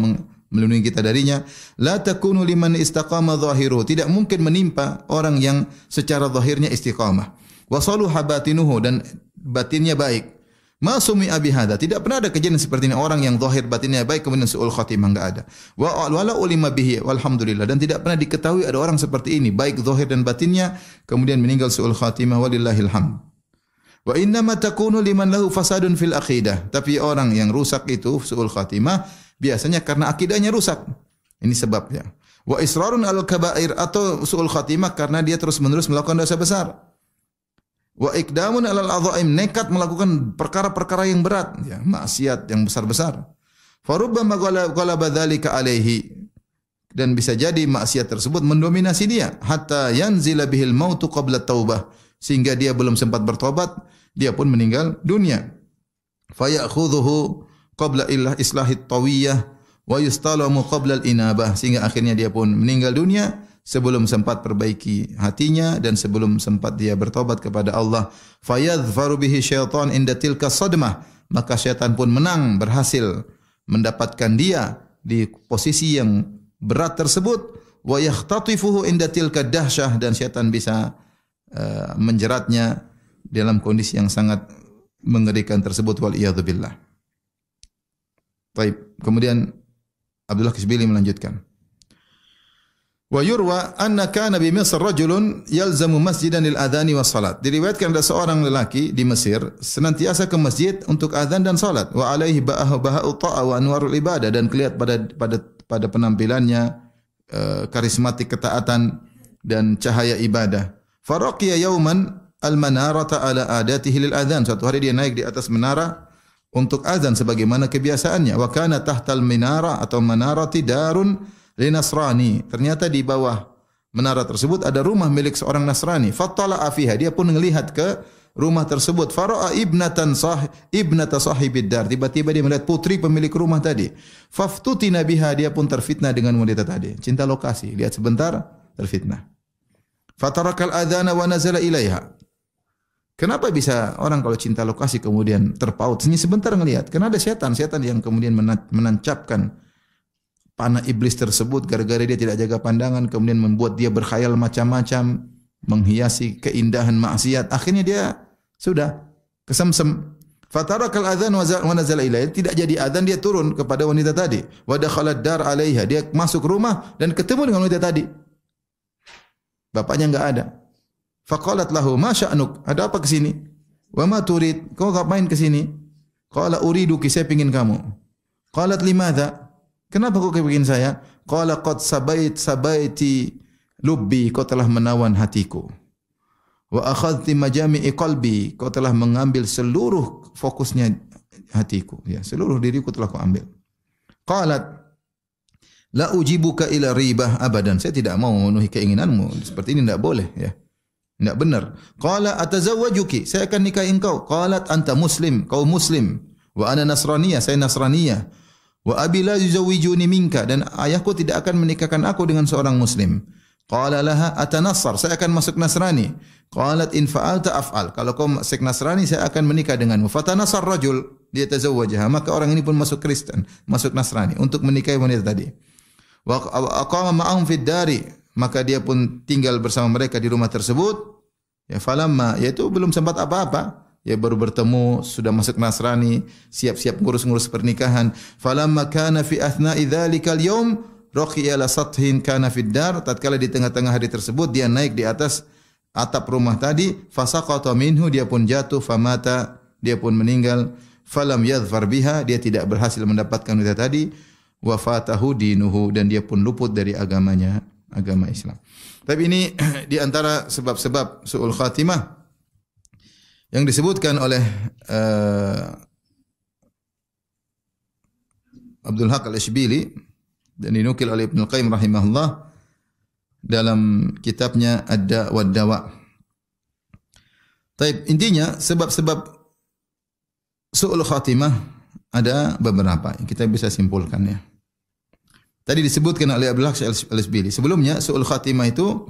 melindungi kita darinya, la takunu liman istaqama zahiruhu, tidak mungkin menimpa orang yang secara zahirnya istiqamah, wa saluha batinuhu, dan batinnya baik. Ma sumi'a bihadza, tidak pernah ada kejadian seperti ini, orang yang zahir batinnya baik kemudian su'ul khatimah, enggak ada. Wa wala ulima bihi walhamdulillah, dan tidak pernah diketahui ada orang seperti ini, baik zahir dan batinnya kemudian meninggal su'ul khatimah, walillahil hamd. Wa inna ma takunu liman lahu fasadun fil aqidah, tapi orang yang rusak itu su'ul khatimah biasanya karena akidahnya rusak. Ini sebabnya. Wa israrun al kabair, atau su'ul khatimah karena dia terus-menerus melakukan dosa besar. Wa iqdamun alal adhaim, nekat melakukan perkara-perkara yang berat, ya, maksiat yang besar-besar. Farubbama ghalaba dzalika alaihi, dan bisa jadi maksiat tersebut mendominasi dia hatta yanzila bihil mautu qabla taubah, sehingga dia belum sempat bertobat dia pun meninggal dunia. Fayakhudhuhu qabla islahit tawiyah wa yustalamu qabla al-inabah, sehingga akhirnya dia pun meninggal dunia sebelum sempat perbaiki hatinya dan sebelum sempat dia bertobat kepada Allah. Fayadhfaru bihi syaitan inda tilka sadmah, maka syaitan pun menang, berhasil mendapatkan dia di posisi yang berat tersebut. Wa yakhtatifuhu inda tilka dahsyah, dan syaitan bisa menjeratnya dalam kondisi yang sangat mengerikan tersebut, wal iyadzu billah. Baik, kemudian Abdullah Kisbili melanjutkan. Wa yurwa anna kana bi Misr rajulun yalzamu masjidan lil adhani was salat. Diriwayatkan ada seorang lelaki di Mesir senantiasa ke masjid untuk azan dan salat. Wa alaihi baha'u ta'a wa anwarul ibadah, dan kelihatan pada penampilannya karismatik ketaatan dan cahaya ibadah. Faraqiya yauman al-manarata ala adatihi lil adhan. Suatu hari dia naik di atas menara untuk azan sebagaimana kebiasaannya. Wa kana tahtal minara atau manarati darun li Nasrani. Ternyata di bawah menara tersebut ada rumah milik seorang Nasrani. Fattala'a fiha, dia pun melihat ke rumah tersebut. Fara'a ibnata sahibid dar, tiba-tiba dia melihat putri pemilik rumah tadi. Faftutina biha, dia pun terfitnah dengan wanita tadi. Cinta lokasi, lihat sebentar terfitnah. Fatarakal adhana wa nazala ilaiha. Kenapa bisa orang kalau cinta lokasi kemudian terpaut? Hanya sebentar ngelihat. Karena ada setan yang kemudian menancapkan panah iblis tersebut gara-gara dia tidak jaga pandangan, kemudian membuat dia berkhayal macam-macam, menghiasi keindahan maksiat. Akhirnya dia sudah kesemsem. Fatarakal adzan wa nazala ilaiha. Tidak jadi adzan, dia turun kepada wanita tadi. Wa dakhalat dar 'alaiha. Dia masuk rumah dan ketemu dengan wanita tadi. Bapaknya enggak ada. Faqalat lahu, "Ma sya'nuk?" Ada apa ke sini? "Wa ma turid?" Kau ngapain ke sini? Qala uriduki, saya pengin kamu. Qalat limadza? Kenapa kau kepingin saya? Qala qad sabaiti lubbi, kau telah menawan hatiku. Wa akhadhti majami'i qalbi, kau telah mengambil seluruh fokusnya hatiku, ya, seluruh diriku telah kau ambil. Qalat la ujibuka ila ribah abadan, saya tidak mau memenuhi keinginanmu, seperti ini tidak boleh, ya. Tidak benar. Qala atazawwajuki, saya akan nikahi engkau. Qalat anta muslim, kau muslim. Wa ana nasraniyah, saya nasraniyah. Wa abi la yuzawwijuni minka, dan ayahku tidak akan menikahkan aku dengan seorang muslim. Qala laha atanassar, saya akan masuk Nasrani. Qalat in fa'alta af'al, kalau kau masuk Nasrani saya akan menikah denganmu. Fatanassar rajul, dia tazawwajaha, maka orang ini pun masuk Kristen, masuk Nasrani untuk menikahi wanita tadi. Wa aqama ma'ahum fid dari, maka dia pun tinggal bersama mereka di rumah tersebut. Ya falamma, yaitu belum sempat apa-apa, ya baru bertemu, sudah masuk Nasrani, siap-siap ngurus-ngurus pernikahan. Falamma kana fi athna'i dzalikal yaum raqiya la sathin kana fid dar, tatkala di tengah-tengah hari tersebut dia naik di atas atap rumah tadi, fasaqata minhu, dia pun jatuh, famata, dia pun meninggal. Falam yadhfar biha, dia tidak berhasil mendapatkan wanita tadi. Wa fatahu dinuhu, dan dia pun luput dari agamanya, agama Islam. Tapi ini di antara sebab-sebab su'ul khatimah yang disebutkan oleh Abdul Haq Al-Ishbili dan dinukil oleh Ibnu Qayyim rahimahullah dalam kitabnya Ad-Da' wad Dawa. Taib, intinya sebab-sebab su'ul khatimah ada beberapa yang kita bisa simpulkan, ya. Tadi disebutkan oleh Abdul Haq Al-Ishbili. Sebelumnya su'ul khatimah itu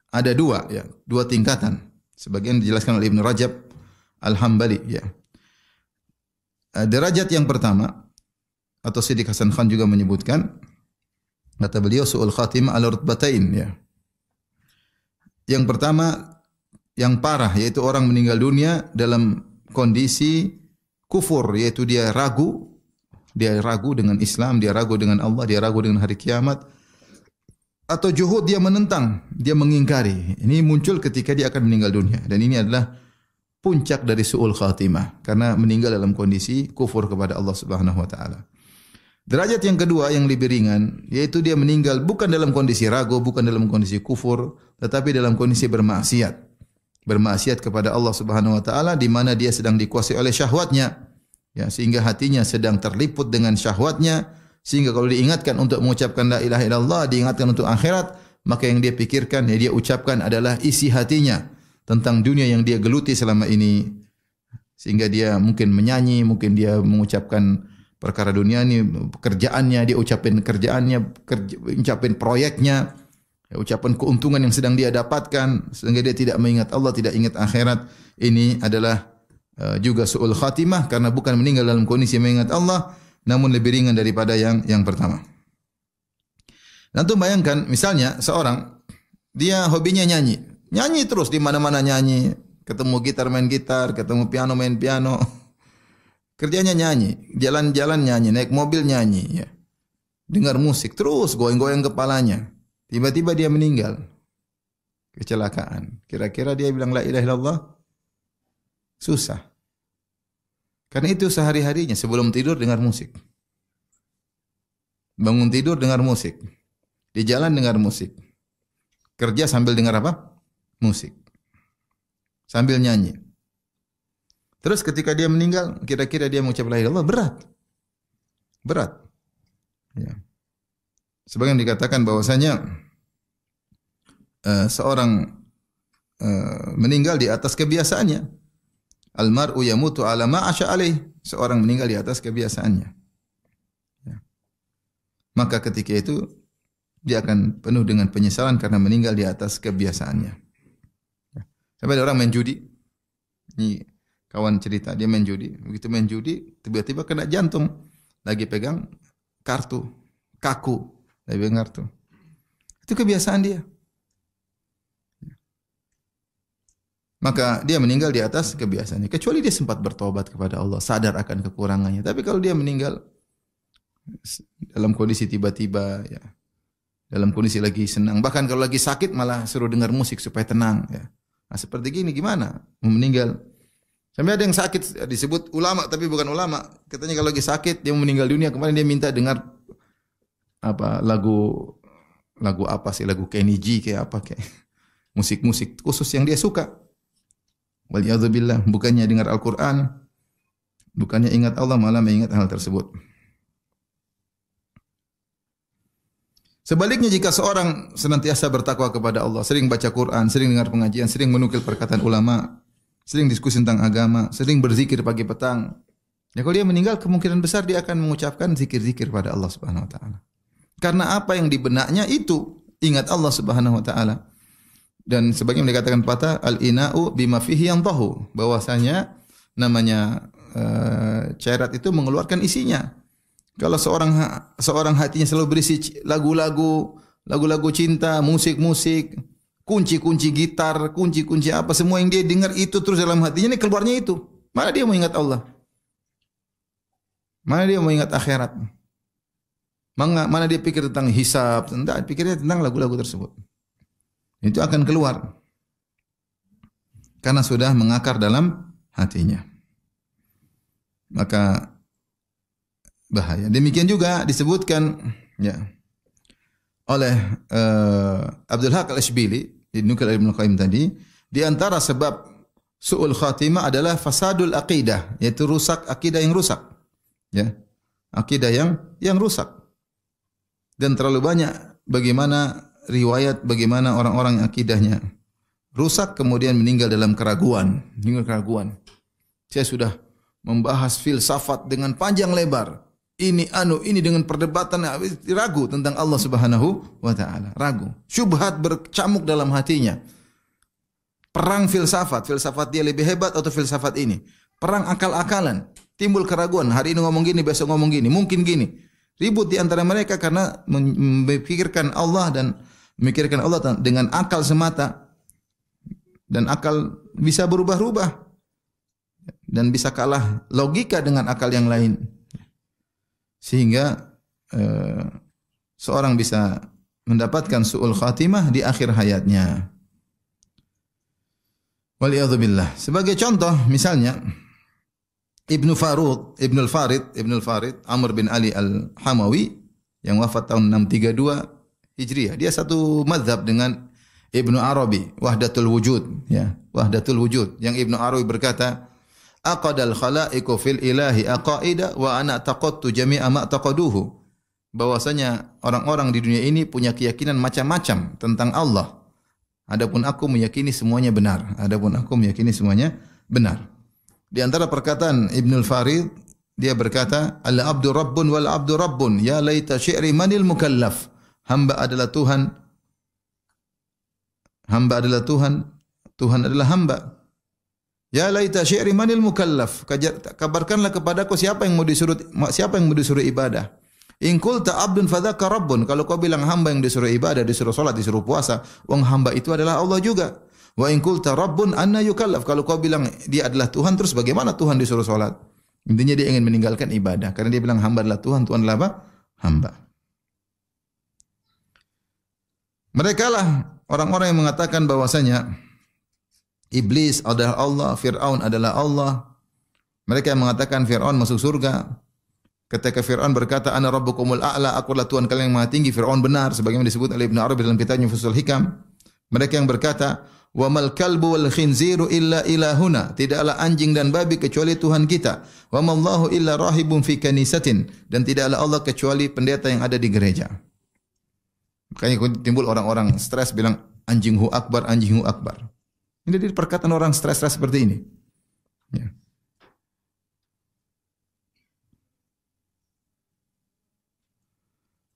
ada dua, ya, dua tingkatan. Sebagian dijelaskan oleh Ibnu Rajab Al-Hambali, ya. Derajat yang pertama, atau Siddiq Hasan Khan juga menyebutkan, kata beliau su'ul khatimah ala rutbatain, ya. Yang pertama yang parah, yaitu orang meninggal dunia dalam kondisi kufur, yaitu dia ragu dengan Islam, dia ragu dengan Allah, dia ragu dengan hari kiamat, atau juhud, dia menentang, dia mengingkari. Ini muncul ketika dia akan meninggal dunia, dan ini adalah puncak dari su'ul khatimah karena meninggal dalam kondisi kufur kepada Allah Subhanahu wa taala. Derajat yang kedua yang lebih ringan, yaitu dia meninggal bukan dalam kondisi ragu, bukan dalam kondisi kufur, tetapi dalam kondisi bermaksiat. Bermaksiat kepada Allah Subhanahu wa taala, di mana dia sedang dikuasai oleh syahwatnya. Ya, sehingga hatinya sedang terliput dengan syahwatnya, sehingga kalau diingatkan untuk mengucapkan la ilaha illallah, diingatkan untuk akhirat, maka yang dia pikirkan, yang dia ucapkan adalah isi hatinya tentang dunia yang dia geluti selama ini. Sehingga dia mungkin menyanyi, mungkin dia mengucapkan perkara dunia ini, pekerjaannya, dia ucapin kerjaannya, ucapin proyeknya, ya, ucapan keuntungan yang sedang dia dapatkan, sehingga dia tidak mengingat Allah, tidak ingat akhirat. Ini adalah juga su'ul khatimah karena bukan meninggal dalam kondisi mengingat Allah, namun lebih ringan daripada yang pertama. Nanti bayangkan misalnya seorang, dia hobinya nyanyi. Nyanyi terus, di mana-mana nyanyi, ketemu gitar main gitar, ketemu piano main piano. Kerjanya nyanyi, jalan-jalan nyanyi, naik mobil nyanyi, ya. Dengar musik terus, goyang-goyang kepalanya. Tiba-tiba dia meninggal. Kecelakaan. Kira-kira dia bilang la ilaha illallah? Susah. Karena itu sehari-harinya sebelum tidur dengar musik. Bangun tidur dengar musik. Di jalan dengar musik. Kerja sambil dengar apa? Musik. Sambil nyanyi. Terus ketika dia meninggal, kira-kira dia mengucap la ilaha illallah? Berat. Berat. Ya. Sebagian dikatakan bahwasanya seorang meninggal di atas kebiasaannya. Almar'u yamutu ala ma asya alaih. Seorang meninggal di atas kebiasaannya. Ya. Maka ketika itu dia akan penuh dengan penyesalan karena meninggal di atas kebiasaannya. Ya. Sampai ada orang main judi. Ini kawan cerita, dia main judi. Begitu main judi, tiba-tiba kena jantung. Lagi pegang kartu, kaku. Lagi pegang kartu. Itu kebiasaan dia. maka dia meninggal di atas kebiasaannya. Kecuali dia sempat bertobat kepada Allah, sadar akan kekurangannya. Tapi kalau dia meninggal dalam kondisi tiba-tiba, ya, dalam kondisi lagi senang, bahkan kalau lagi sakit malah suruh dengar musik supaya tenang. Ya. Nah, seperti gini gimana? Mau meninggal. Sampai ada yang sakit disebut ulama tapi bukan ulama. Katanya kalau lagi sakit dia mau meninggal dunia, kemarin dia minta dengar apa lagu apa sih, lagu Kenny G kayak apa kayak musik-musik khusus yang dia suka. Waliyadzubillah, bukannya dengar Al-Qur'an, bukannya ingat Allah, malah mengingat hal tersebut. Sebaliknya jika seorang senantiasa bertakwa kepada Allah, sering baca Quran, sering dengar pengajian, sering menukil perkataan ulama, sering diskusi tentang agama, sering berzikir pagi petang, ya kalau dia meninggal kemungkinan besar dia akan mengucapkan zikir-zikir pada Allah Subhanahu wa taala. Karena apa yang di benaknya itu ingat Allah Subhanahu wa taala. Dan sebagaimana dikatakan patah al-ina'u bima fihi yantahu, bahwasanya namanya cairat itu mengeluarkan isinya. Kalau seorang hatinya selalu berisi lagu-lagu cinta, musik-musik, kunci-kunci gitar, kunci-kunci apa semua yang dia dengar itu terus dalam hatinya, ini keluarnya itu. Mana dia mau ingat Allah? Mana dia mau ingat akhirat? Mana dia pikir tentang hisab? Tidak, pikirnya tentang lagu-lagu tersebut. Itu akan keluar karena sudah mengakar dalam hatinya. Maka bahaya. Demikian juga disebutkan ya oleh Abdul Haq Al-Ishbili di nukil Ibnu Qayyim tadi, di antara sebab su'ul khatimah adalah fasadul aqidah, yaitu rusak akidah yang rusak. Ya. Akidah yang rusak. Dan terlalu banyak bagaimana riwayat bagaimana orang-orang yang akidahnya rusak kemudian meninggal dalam keraguan. Saya sudah membahas filsafat dengan panjang lebar. Ini dengan perdebatan ragu tentang Allah Subhanahu wa taala, ragu. Syubhat bercamuk dalam hatinya. Perang filsafat dia lebih hebat atau filsafat ini? Perang akal-akalan, timbul keraguan, hari ini ngomong gini, besok ngomong gini, mungkin gini. Ribut di antara mereka karena memikirkan Allah dan memikirkan Allah dengan akal semata. Dan akal bisa berubah-ubah dan bisa kalah logika dengan akal yang lain. Sehingga seorang bisa mendapatkan su'ul khatimah di akhir hayatnya. Waliyadzubillah. Sebagai contoh misalnya Ibnu Farid, Amr bin Ali Al-Hamawi yang wafat tahun 632 Hijriah. Dia satu mazhab dengan Ibnu Arabi, Wahdatul Wujud, ya, Wahdatul Wujud. Yang Ibnu Arabi berkata, aqadal khalaiqu fil ilahi aqaida wa ana taqattu jami'a ma taqaduhu. Bahwasanya orang-orang di dunia ini punya keyakinan macam-macam tentang Allah. Adapun aku meyakini semuanya benar. Di antara perkataan Ibnu Farid, dia berkata, al-abdu rabbun wal abdu rabbun, ya laita syi'ri manil mukallaf. Hamba adalah Tuhan, Tuhan adalah hamba. Ya laita syi'ri manil mukallaf. Kabarkanlah kepadaku siapa yang mau disuruh ibadah. In qulta abdun fadzaka rabbun. Kalau kau bilang hamba yang disuruh ibadah, disuruh salat, disuruh puasa, wong hamba itu adalah Allah juga. Wa in qulta rabbun anna yukallaf. Kalau kau bilang dia adalah Tuhan, terus bagaimana Tuhan disuruh salat? Intinya dia ingin meninggalkan ibadah karena dia bilang hamba adalah Tuhan, Tuhan adalah apa? Hamba. Mereka lah orang-orang yang mengatakan bahwasanya Iblis adalah Allah, Fir'aun adalah Allah. Mereka yang mengatakan Fir'aun masuk surga. Ketika Fir'aun berkata, Ana rabbukumul a'la, aku adalah Tuhan kalian yang maha tinggi, Fir'aun benar, sebagaimana disebut oleh Ibnu Arabi dalam kitabnya Fusul Hikam. Mereka yang berkata, Wa mal kalbu wal khinziru illa ilahuna, tidaklah anjing dan babi kecuali Tuhan kita. Wa mallahu illa rahibun fi kanisatin, dan tidaklah Allah kecuali pendeta yang ada di gereja. Makanya timbul orang-orang stres bilang anjing hu akbar. Ini dari perkataan orang stres-stres seperti ini. Ya.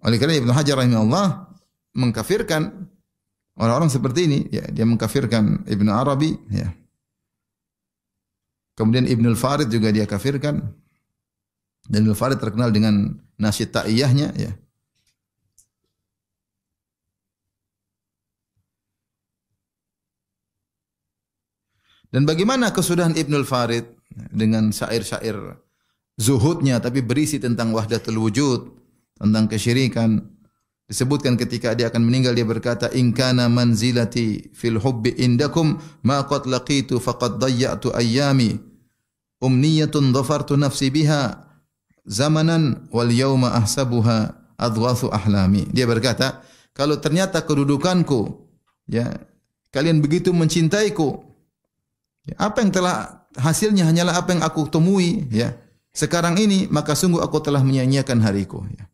Oleh karena Ibnu Hajar rahimahullah mengkafirkan orang-orang seperti ini, ya, dia mengkafirkan Ibnu Arabi, ya. Kemudian Ibnu Farid juga dia kafirkan. Dan Ibnu Farid terkenal dengan nasyid ta'iyahnya, ya. Dan bagaimana kesudahan Ibnul Farid dengan syair-syair zuhudnya tapi berisi tentang wahdatul wujud, tentang kesyirikan. Disebutkan ketika dia akan meninggal dia berkata, "In kana manzilati fil hubbi indakum ma qad laqitu faqad dayya'tu ayyami. Umniyatun dhafartu nafsi biha zamanan wal yawma ahsabuha adghathu ahlami." Dia berkata, kalau ternyata kedudukanku, ya, kalian begitu mencintaiku, ya, apa yang telah hasilnya hanyalah apa yang aku temui, ya. Sekarang ini maka sungguh aku telah menyia-nyiakan hariku, ya.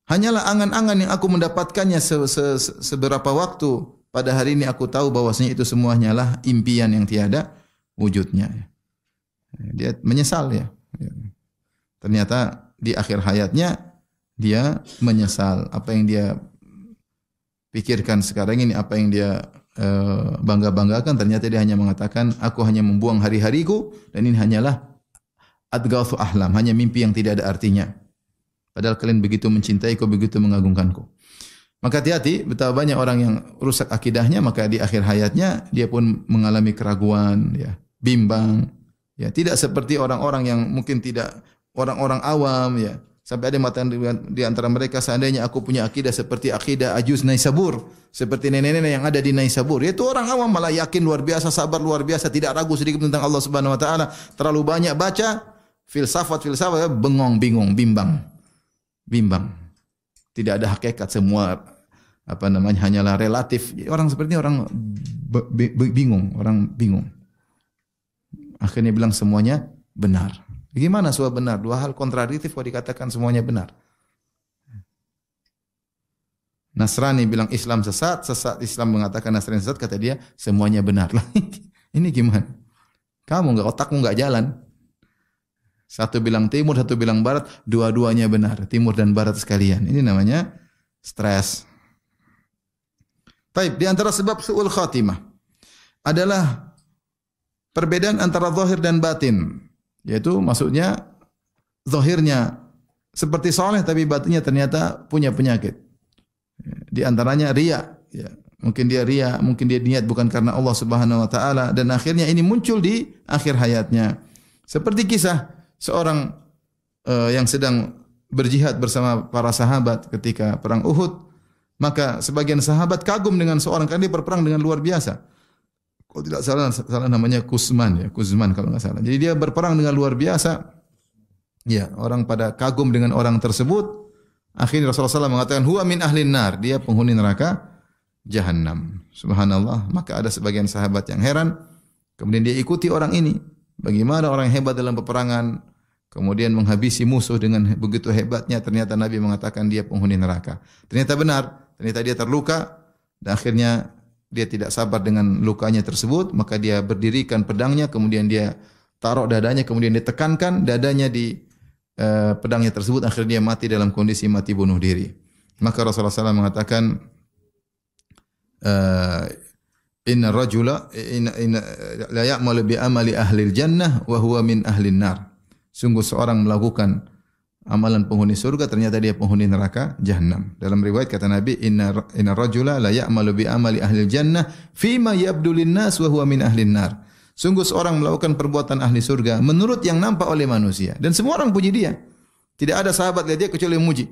Hanyalah angan-angan yang aku mendapatkannya seberapa waktu pada hari ini aku tahu bahwasanya itu semua hanyalah impian yang tiada wujudnya, ya. Dia menyesal, ya. Ternyata di akhir hayatnya dia menyesal apa yang dia pikirkan sekarang ini, apa yang dia bangga-banggakan, ternyata dia hanya mengatakan, aku hanya membuang hari-hariku dan ini hanyalah adghathu ahlam, hanya mimpi yang tidak ada artinya. Padahal kalian begitu mencintaiku, begitu mengagungkanku. Maka hati-hati, betapa banyak orang yang rusak akidahnya, maka di akhir hayatnya dia pun mengalami keraguan, ya, bimbang, ya, tidak seperti orang-orang yang mungkin tidak, orang-orang awam, ya. Sampai ada yang mengatakan di antara mereka, seandainya aku punya akidah seperti akidah Ajuz Naisabur, seperti nenek-nenek yang ada di Naisabur. Yaitu orang awam malah yakin luar biasa, sabar luar biasa, tidak ragu sedikit tentang Allah Subhanahu wa taala. Terlalu banyak baca filsafat, bengong, bingung, bimbang. Tidak ada hakikat, semua hanyalah relatif. Orang seperti ini orang bingung. Akhirnya bilang semuanya benar. Bagaimana semua benar? Dua hal kontradiktif kalau dikatakan semuanya benar. Nasrani bilang Islam sesat, Islam mengatakan Nasrani sesat, kata dia semuanya benar. Lah, ini gimana? Otakmu enggak jalan. Satu bilang timur, satu bilang barat, dua-duanya benar, timur dan barat sekalian. Ini namanya stres. Baik, di antara sebab su'ul khatimah adalah perbedaan antara zahir dan batin. Yaitu maksudnya zahirnya seperti saleh tapi batinnya ternyata punya penyakit. Di antaranya riya, ya. Mungkin dia riya, mungkin dia niat bukan karena Allah Subhanahu wa taala, dan akhirnya ini muncul di akhir hayatnya. Seperti kisah seorang yang sedang berjihad bersama para sahabat ketika perang Uhud, maka sebagian sahabat kagum dengan seorang karena dia berperang dengan luar biasa. Kalau tidak salah namanya Kuzman kalau nggak salah. Jadi dia berperang dengan luar biasa. Ya, orang pada kagum dengan orang tersebut. Akhirnya Rasulullah SAW mengatakan, huwa min ahlin nar, dia penghuni neraka Jahannam. Subhanallah. Maka ada sebagian sahabat yang heran. Kemudian dia ikuti orang ini. Bagaimana orang yang hebat dalam peperangan, kemudian menghabisi musuh dengan begitu hebatnya. Ternyata Nabi mengatakan dia penghuni neraka. Ternyata benar. Ternyata dia terluka. Dan akhirnya dia tidak sabar dengan lukanya tersebut, maka dia berdirikan pedangnya, kemudian dia taruh dadanya, kemudian dia tekankan dadanya di pedangnya tersebut, akhirnya dia mati dalam kondisi mati bunuh diri. Maka Rasulullah SAW mengatakan, inna rajula la ya'malu bi amali ahli jannah wa huwa min ahli nar. Sungguh seorang melakukan amalan penghuni surga, ternyata dia penghuni neraka Jahannam. Dalam riwayat kata Nabi, inna rajula la ya'malu bi amali ahli jannah fima yabdu linnas wa huwa min ahli nar. Sungguh seorang melakukan perbuatan ahli surga menurut yang nampak oleh manusia, dan semua orang puji dia. Tidak ada sahabat lihat dia kecuali memuji.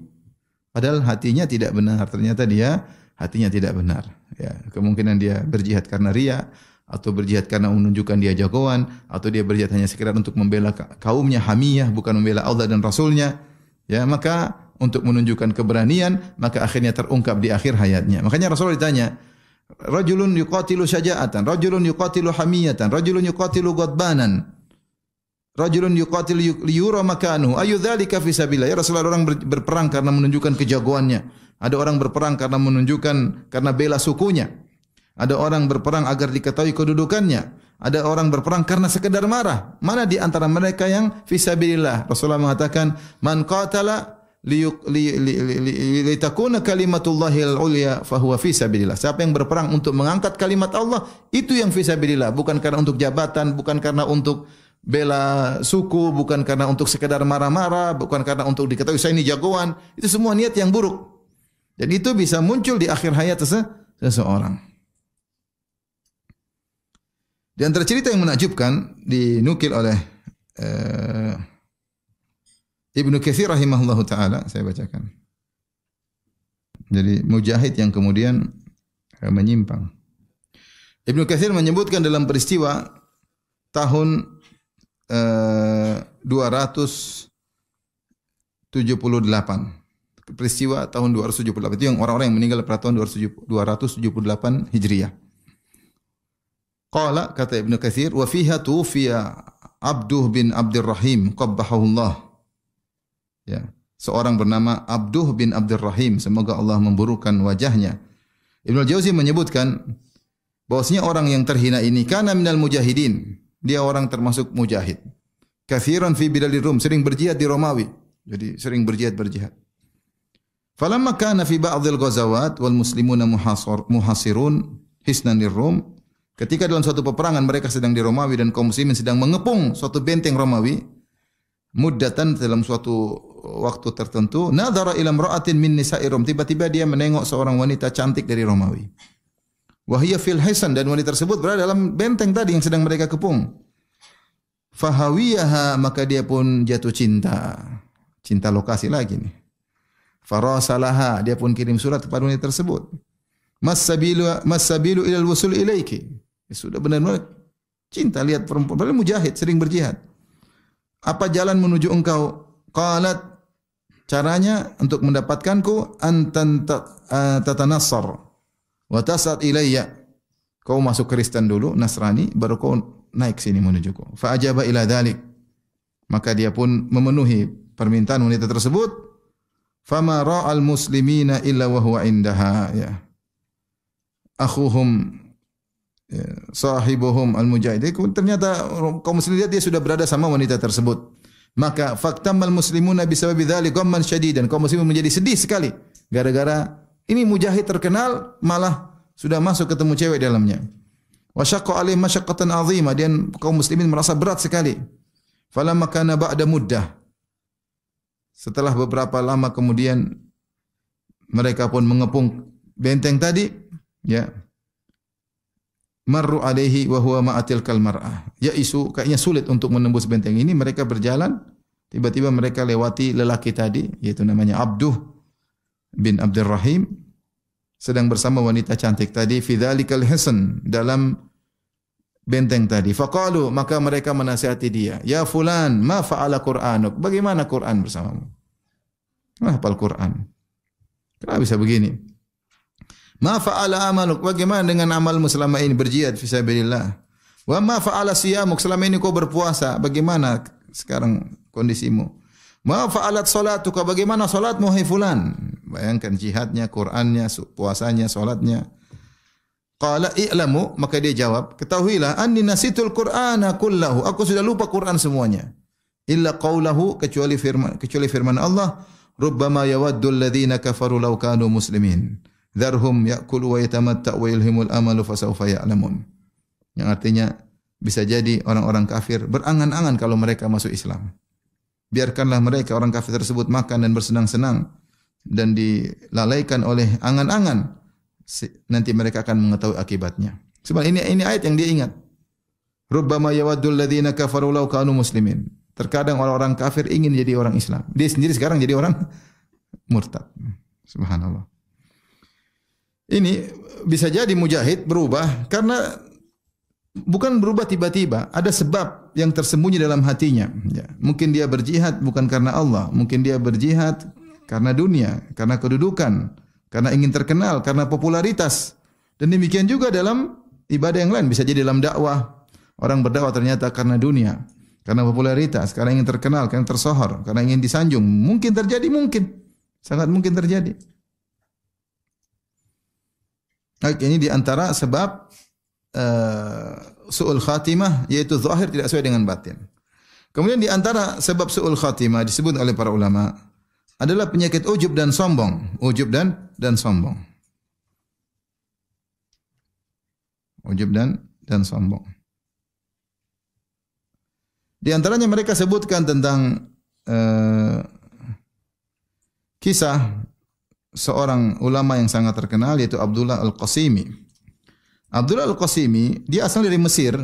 Padahal hatinya tidak benar. Ternyata dia hatinya tidak benar. Ya, kemungkinan dia berjihad karena riya, atau berjihad karena menunjukkan dia jagoan, atau dia berjihad hanya sekedar untuk membela kaumnya, hamiyah, bukan membela Allah dan Rasulnya. Ya, maka untuk menunjukkan keberanian, maka akhirnya terungkap di akhir hayatnya. Makanya Rasulullah ditanya, rajulun yuqatilu syaja'atan, rajulun yuqatilu hamiyatan, rajulun yuqatilu ghadbanan, rajulun yuqatilu liyura makanu, ayu dzalika fi sabilillah. Ya Rasulullah, orang berperang karena menunjukkan kejagoannya. Ada orang berperang karena menunjukkan, karena bela sukunya. Ada orang berperang agar diketahui kedudukannya. Ada orang berperang karena sekedar marah. Mana di antara mereka yang fisabilillah? Rasulullah mengatakan, man qatala litakuna kalimatullahil ulya fahuwa fisabilillah. Siapa yang berperang untuk mengangkat kalimat Allah, itu yang fisabilillah, bukan karena untuk jabatan, bukan karena untuk bela suku, bukan karena untuk sekedar marah-marah, bukan karena untuk diketahui saya ini jagoan. Itu semua niat yang buruk. Dan itu bisa muncul di akhir hayat seseorang. Di antara cerita yang menakjubkan dinukil oleh Ibnu Katsir rahimahullahu taala, saya bacakan. Jadi mujahid yang kemudian menyimpang. Ibnu Katsir menyebutkan dalam peristiwa tahun 278. Peristiwa tahun 278 itu yang orang-orang yang meninggal pada tahun 278 Hijriah. Qala, kata Ibnu Katsir, wa fiha tufiya Abduh bin Abdurrahim qabbahullah. Ya, seorang bernama Abduh bin Abdurrahim, semoga Allah memburukkan wajahnya. Ibnu Jauzi menyebutkan bahwasanya orang yang terhina ini kana minal mujahidin. Dia orang termasuk mujahid. Katsiran fi biladil Rum, sering berjihad di Romawi. Jadi sering berjihad. Falamma kana fi ba'dil ghazawat wal muslimuna muhasirun hisnan Rum. Ketika dalam suatu peperangan mereka sedang di Romawi dan kaum muslimin sedang mengepung suatu benteng Romawi, muddatan dalam suatu waktu tertentu, nadhara ila imra'atin min nisa'i Rum, tiba-tiba dia menengok seorang wanita cantik dari Romawi. Wa hiya fil hisan, dan wanita tersebut berada dalam benteng tadi yang sedang mereka kepung. Fahawiyaha, maka dia pun jatuh cinta. Cinta lokasi lagi nih. Farasalaha, dia pun kirim surat kepada wanita tersebut. Mas-sabilu ilal wusul ilaiki. Ya, sudah benar-benar cinta, lihat perempuan, padahal mujahid, sering berjihad. Apa jalan menuju engkau? Qalat, caranya untuk mendapatkanku antan tatanassar wa tasad ilayya. Kau masuk Kristen dulu, Nasrani, baru kau naik sini menujuku. Fa ajaba ila dzalik. Maka dia pun memenuhi permintaan wanita tersebut. Fama ra'al muslimina illa wa huwa indaha, ya. Akhuhum, ya, sahibuhum al-mujahid. Ternyata kaum muslimin dia sudah berada sama wanita tersebut. Maka faktamal muslimuna bisababi dzalik ghamman syadidan. Kaum muslimin menjadi sedih sekali gara-gara ini mujahid terkenal malah sudah masuk ketemu cewek dalamnya. Wa syaqqa alaihim masyaqqatan 'azimah, dan kaum muslimin merasa berat sekali. Falamma kana ba'da muddah. Setelah beberapa lama kemudian mereka pun mengepung benteng tadi, ya. Marru alaihi wa huwa ma'atil kal mar'ah. Ya isu, kayaknya sulit untuk menembus benteng ini. Mereka berjalan, tiba-tiba mereka lewati lelaki tadi, yaitu namanya Abduh bin Abdurrahim, sedang bersama wanita cantik tadi, fi dzalikal hisan, dalam benteng tadi. Faqalu, maka mereka menasihati dia, ya fulan, ma fa'ala Qur'anuk? Bagaimana Quran bersamamu? Hafal Quran. Kenapa bisa begini? Ma fa'ala amaluk? Bagaimana dengan amalmu selama ini berjihad fi sabilillah? Wa ma fa'ala siyamuk? Selama ini kau berpuasa, bagaimana sekarang kondisimu? Ma fa'alat salatuka? Bagaimana salatmu hai fulan? Bayangkan jihadnya, Qur'annya, puasanya, salatnya. Qala i'lamu, maka dia jawab, ketahuilah anni nasitul Qur'ana kullahu, aku sudah lupa Quran semuanya. Illa qaulahu, kecuali firman Allah, rubbama yawaddu alladhina kafaru law kanu muslimin. Dharhum ya'kulu wa yatamatta'u wa yulhimul amalu fasawfa ya'lamun. Yang artinya bisa jadi orang-orang kafir berangan-angan kalau mereka masuk Islam. Biarkanlah mereka, orang kafir tersebut, makan dan bersenang-senang dan dilalaikan oleh angan-angan. Nanti mereka akan mengetahui akibatnya. Sebab ini ayat yang dia ingat. Rubbama yawaddul ladzina kafaru law kanu muslimin. Terkadang orang-orang kafir ingin jadi orang Islam. Dia sendiri sekarang jadi orang murtad. Subhanallah. Ini bisa jadi mujahid berubah karena bukan berubah tiba-tiba, ada sebab yang tersembunyi dalam hatinya. Ya. Mungkin dia berjihad bukan karena Allah, mungkin dia berjihad karena dunia, karena kedudukan, karena ingin terkenal, karena popularitas. Dan demikian juga dalam ibadah yang lain, bisa jadi dalam dakwah. Orang berdakwah ternyata karena dunia, karena popularitas, karena ingin terkenal, karena tersohor, karena ingin disanjung. Mungkin terjadi, mungkin. Sangat mungkin terjadi. Ini di antara sebab su'ul khatimah, yaitu zahir tidak sesuai dengan batin. Kemudian di antara sebab su'ul khatimah disebut oleh para ulama adalah penyakit ujub dan sombong. Ujub dan sombong. Ujub dan sombong. Di antaranya mereka sebutkan tentang kisah seorang ulama yang sangat terkenal, yaitu Abdullah Al-Qasimi. Abdullah Al-Qasimi, dia asal dari Mesir,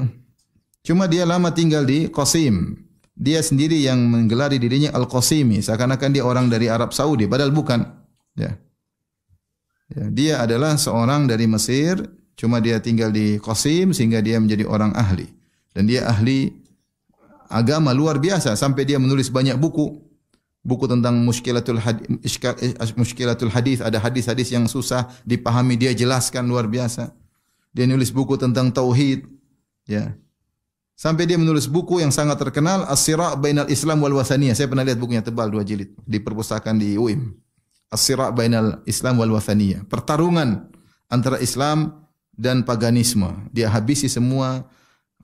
Cuma dia lama tinggal di Qasim. Dia sendiri yang menggelari dirinya Al-Qasimi, seakan-akan dia orang dari Arab Saudi, padahal bukan. Ya. Ya, dia adalah seorang dari Mesir, cuma dia tinggal di Qasim sehingga dia menjadi orang ahli. Dan dia ahli agama luar biasa sampai dia menulis banyak buku. Buku tentang mushkilatul hadis, ada hadis-hadis yang susah dipahami dia jelaskan luar biasa. Dia nulis buku tentang tauhid, ya. Sampai dia menulis buku yang sangat terkenal, As-Sira' Bainal Islam wal Wathaniyah. Saya pernah lihat bukunya, tebal 2 jilid di perpustakaan di UIM. As-Sira' Bainal Islam wal Wathaniyah. Pertarungan antara Islam dan paganisme. Dia habisi semua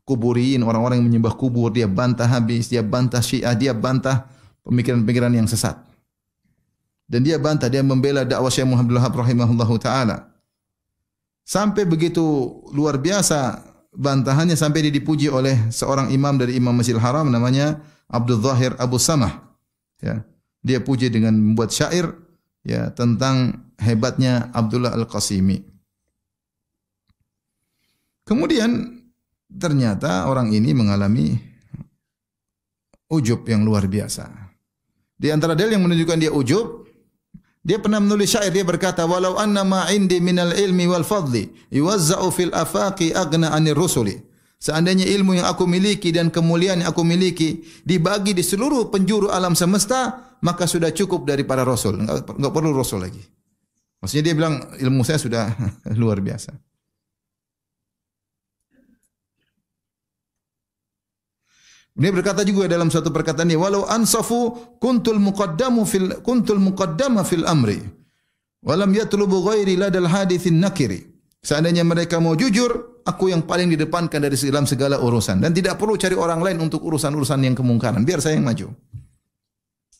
kuburiin, orang-orang yang menyembah kubur, dia bantah habis, dia bantah Syiah, dia bantah pemikiran-pemikiran yang sesat. Dan dia bantah, dia membela dakwah Syekh Muhammad Abdul Wahhab rahimahullahu taala. Sampai begitu luar biasa bantahannya sampai dia dipuji oleh seorang imam dari Imam Masjidil Haram namanya Abdul Zahir Abu Samah. Ya. Dia puji dengan membuat syair ya tentang hebatnya Abdullah Al-Qasimi. Kemudian ternyata orang ini mengalami ujub yang luar biasa. Di antara dalil yang menunjukkan dia ujub, dia pernah menulis syair, dia berkata, walau anna ma indi minal ilmi wal fadli yuwazza'u fil afaqi aghna 'anir rusuli. Seandainya ilmu yang aku miliki dan kemuliaan yang aku miliki dibagi di seluruh penjuru alam semesta, maka sudah cukup dari para rasul. Enggak perlu rasul lagi. Maksudnya dia bilang ilmu saya sudah luar biasa. Dia berkata juga dalam satu perkataan ini, walau ansafu kuntul muqaddama fil amri walam yatlubu ghairi ladal haditsin nakiri. Seandainya mereka mau jujur, aku yang paling didepankan dari dalam segala urusan dan tidak perlu cari orang lain untuk urusan-urusan yang kemungkaran, biar saya yang maju.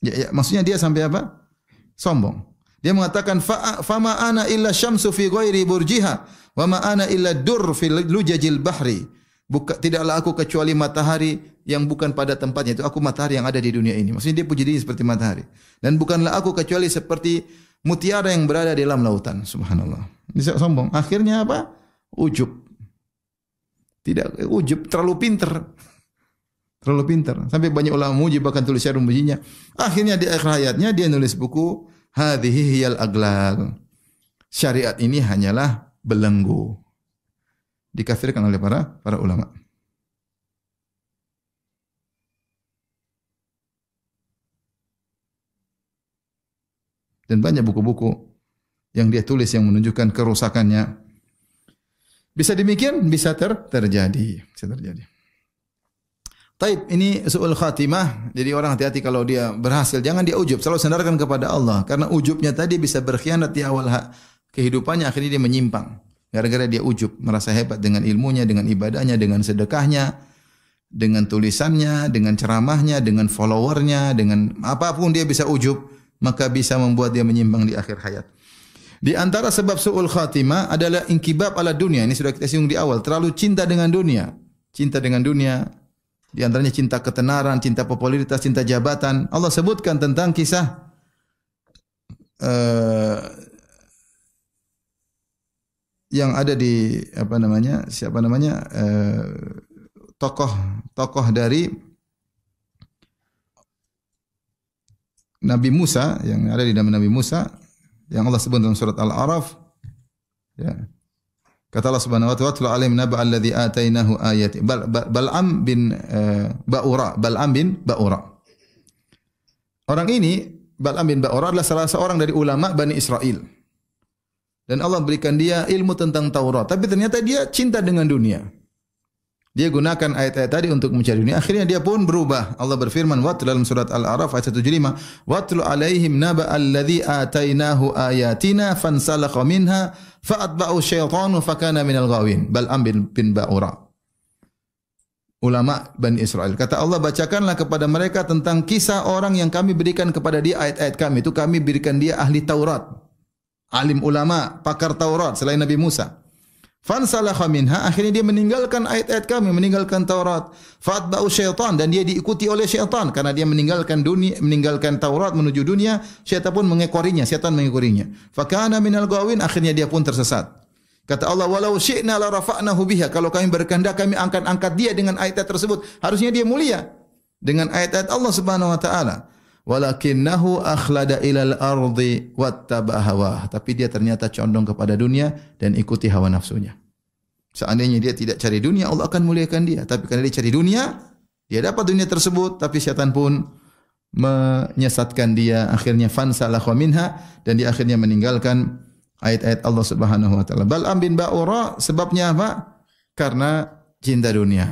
Ya, maksudnya dia sampai apa? Sombong. Dia mengatakan fama ana illa syamsu fi ghairi burjiha wa ma ana illa dur fil lujajil bahri. Tidaklah aku kecuali matahari yang bukan pada tempatnya. Itu aku matahari yang ada di dunia ini. Maksudnya dia puji diri seperti matahari. Dan bukanlah aku kecuali seperti mutiara yang berada di dalam lautan. Subhanallah. Bisa sombong. Akhirnya apa? Ujub. Tidak ujub, terlalu pinter. Terlalu pinter. Sampai banyak ulama muji bahkan tulis syair memujinya. Akhirnya di akhir hayatnya dia nulis buku Hadhihi hiyal aglal. Syariat ini hanyalah belenggu. Dikafirkan oleh para ulama. Dan banyak buku-buku yang dia tulis yang menunjukkan kerusakannya. Bisa demikian, bisa terjadi. Bisa terjadi. Taib, ini su'ul khatimah. Jadi orang hati-hati kalau dia berhasil. Jangan dia ujub. Selalu sandarkan kepada Allah. Karena ujubnya tadi bisa berkhianat di awal kehidupannya. Akhirnya dia menyimpang. Gara-gara dia ujub, merasa hebat dengan ilmunya, dengan ibadahnya, dengan sedekahnya, dengan tulisannya, dengan ceramahnya, dengan followernya, dengan apapun dia bisa ujub, maka bisa membuat dia menyimpang di akhir hayat. Di antara sebab su'ul khatimah adalah inkibab ala dunia. Ini sudah kita singgung di awal. Terlalu cinta dengan dunia. Cinta dengan dunia. Di antaranya cinta ketenaran, cinta popularitas, cinta jabatan. Allah sebutkan tentang kisah yang ada di tokoh dari Nabi Musa yang ada di dalam Nabi Musa yang Allah sebut dalam surat Al-A'raf, ya. Kata Allah Subhanahu wa ta'ala, "Watlu 'alaihim naba alladhi atainahu ayati." Bal'am bin Ba'ura. Orang ini Bal'am bin Ba'ura adalah salah seorang dari ulama Bani Israel. Dan Allah berikan dia ilmu tentang Taurat. Tapi ternyata dia cinta dengan dunia. Dia gunakan ayat-ayat tadi untuk mencari dunia. Akhirnya dia pun berubah. Allah berfirman dalam surat Al-A'raf ayat 175, "Watlu 'alaihim naba alladhi atainahu ayatina fansalakha minha fa'atba'u syaitanu fakana minal ghawin." Bal'am bin Ba'ura. Ulama Bani Israel. Kata Allah, bacakanlah kepada mereka tentang kisah orang yang kami berikan kepada dia ayat-ayat kami. Itu kami berikan dia ahli Taurat. Alim ulama, pakar Taurat selain Nabi Musa. Fansalakha minha, akhirnya dia meninggalkan ayat-ayat kami, meninggalkan Taurat. Fa'atba'u syaitan, dan dia diikuti oleh syaitan karena dia meninggalkan dunia, meninggalkan Taurat menuju dunia, syaitan pun mengekorinya, syaitan mengekorinya. Fakana minal ghawin, akhirnya dia pun tersesat. Kata Allah, walau syi'na la rafa'nahu biha. Kalau kami berkehendak kami angkat dia dengan ayat-ayat tersebut. Harusnya dia mulia dengan ayat-ayat Allah Subhanahu wa taala. Walakinnahu akhlada ilal ardi wattaba'a hawah. Tapi dia ternyata condong kepada dunia dan ikuti hawa nafsunya. Seandainya dia tidak cari dunia, Allah akan muliakan dia. Tapi karena dia cari dunia, dia dapat dunia tersebut, tapi syaitan pun menyesatkan dia. Akhirnya fansalakha minha, dan dia akhirnya meninggalkan ayat-ayat Allah Subhanahu wa taala. Bal'am bin Ba'ura sebabnya apa? Karena cinta dunia.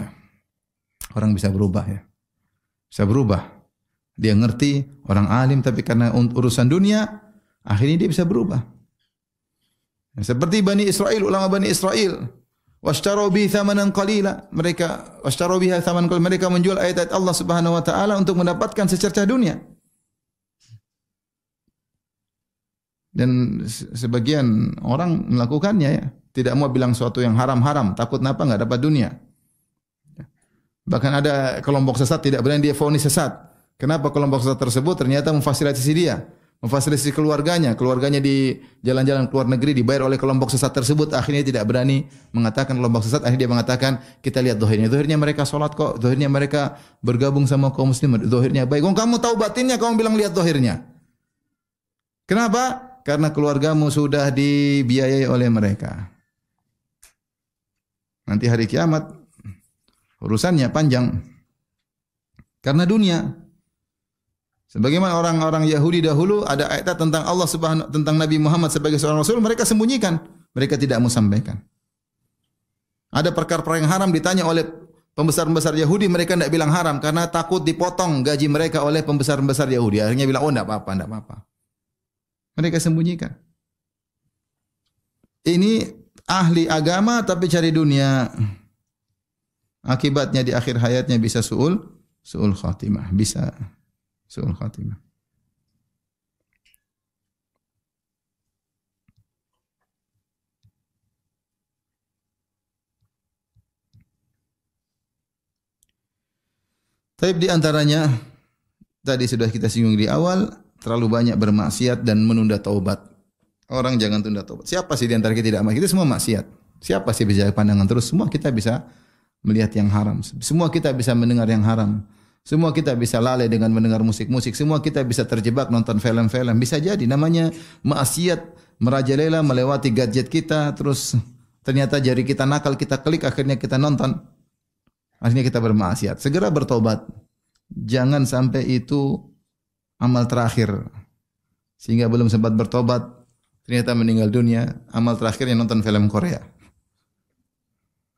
Orang bisa berubah ya. Bisa berubah. Dia ngerti, orang alim, tapi karena urusan dunia, akhirnya dia bisa berubah. Seperti Bani Israel, ulama Bani Israel. Washtaru bi thamanan qalila. Mereka washtaru biha thamanan qalila. Mereka menjual ayat-ayat Allah Subhanahu wa taala untuk mendapatkan secercah dunia. Dan sebagian orang melakukannya ya. Tidak mau bilang sesuatu yang haram-haram. Takut kenapa? Enggak dapat dunia. Bahkan ada kelompok sesat tidak berani dia vonis sesat. Kenapa kelompok sesat tersebut ternyata memfasilitasi dia, memfasilitasi keluarganya. Keluarganya di jalan-jalan ke luar negeri dibayar oleh kelompok sesat tersebut. Akhirnya tidak berani mengatakan kelompok sesat. Akhirnya dia mengatakan, kita lihat dohirnya. Dohirnya mereka sholat kok. Dohirnya mereka bergabung sama kaum muslim. Dohirnya baik. Kamu tahu batinnya, kamu bilang lihat dohirnya. Kenapa? Karena keluargamu sudah dibiayai oleh mereka. Nanti hari kiamat urusannya panjang. Karena dunia. Sebagaimana orang-orang Yahudi dahulu ada ayat tentang Allah Subhanahu tentang Nabi Muhammad sebagai seorang rasul, mereka sembunyikan. Mereka tidak mau sampaikan. Ada perkara-perkara yang haram ditanya oleh pembesar-pembesar Yahudi, mereka tidak bilang haram karena takut dipotong gaji mereka oleh pembesar-pembesar Yahudi. Akhirnya bilang, oh tidak apa-apa, tidak apa-apa. Mereka sembunyikan. Ini ahli agama tapi cari dunia. Akibatnya di akhir hayatnya bisa su'ul khatimah. Bisa su'ul khatimah. Tapi di antaranya, tadi sudah kita singgung di awal, terlalu banyak bermaksiat dan menunda taubat. Orang jangan tunda taubat. Siapa sih di antara kita tidak maksiat? Kita semua maksiat. Siapa sih bisa pandangan terus? Semua kita bisa melihat yang haram. Semua kita bisa mendengar yang haram. Semua kita bisa lalai dengan mendengar musik-musik. Semua kita bisa terjebak nonton film-film. Bisa jadi namanya maksiat merajalela melewati gadget kita. Terus ternyata jari kita nakal, kita klik, akhirnya kita nonton. Akhirnya kita bermaksiat. Segera bertobat. Jangan sampai itu amal terakhir. Sehingga belum sempat bertobat, ternyata meninggal dunia. Amal terakhirnya nonton film Korea.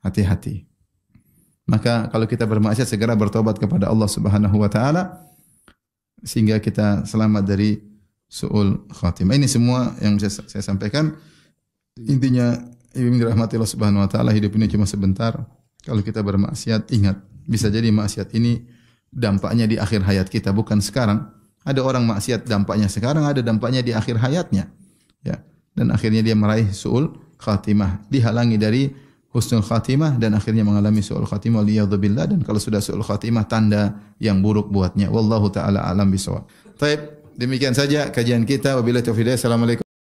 Hati-hati. Maka kalau kita bermaksiat segera bertobat kepada Allah Subhanahu wa taala sehingga kita selamat dari su'ul khatimah. Ini semua yang saya sampaikan. Intinya ibu dirahmati Allah Subhanahu wa taala, hidup ini cuma sebentar. Kalau kita bermaksiat, ingat, bisa jadi maksiat ini dampaknya di akhir hayat kita, bukan sekarang. Ada orang maksiat dampaknya sekarang, ada dampaknya di akhir hayatnya. Ya. Dan akhirnya dia meraih su'ul khatimah, dihalangi dari husnul khatimah dan akhirnya mengalami su'ul khatimah liyadzubillah. Dan kalau sudah su'ul khatimah, tanda yang buruk buatnya. Wallahu ta'ala alam bisawab. Baik, demikian saja kajian kita. Wabillahi taufiq. Assalamualaikum.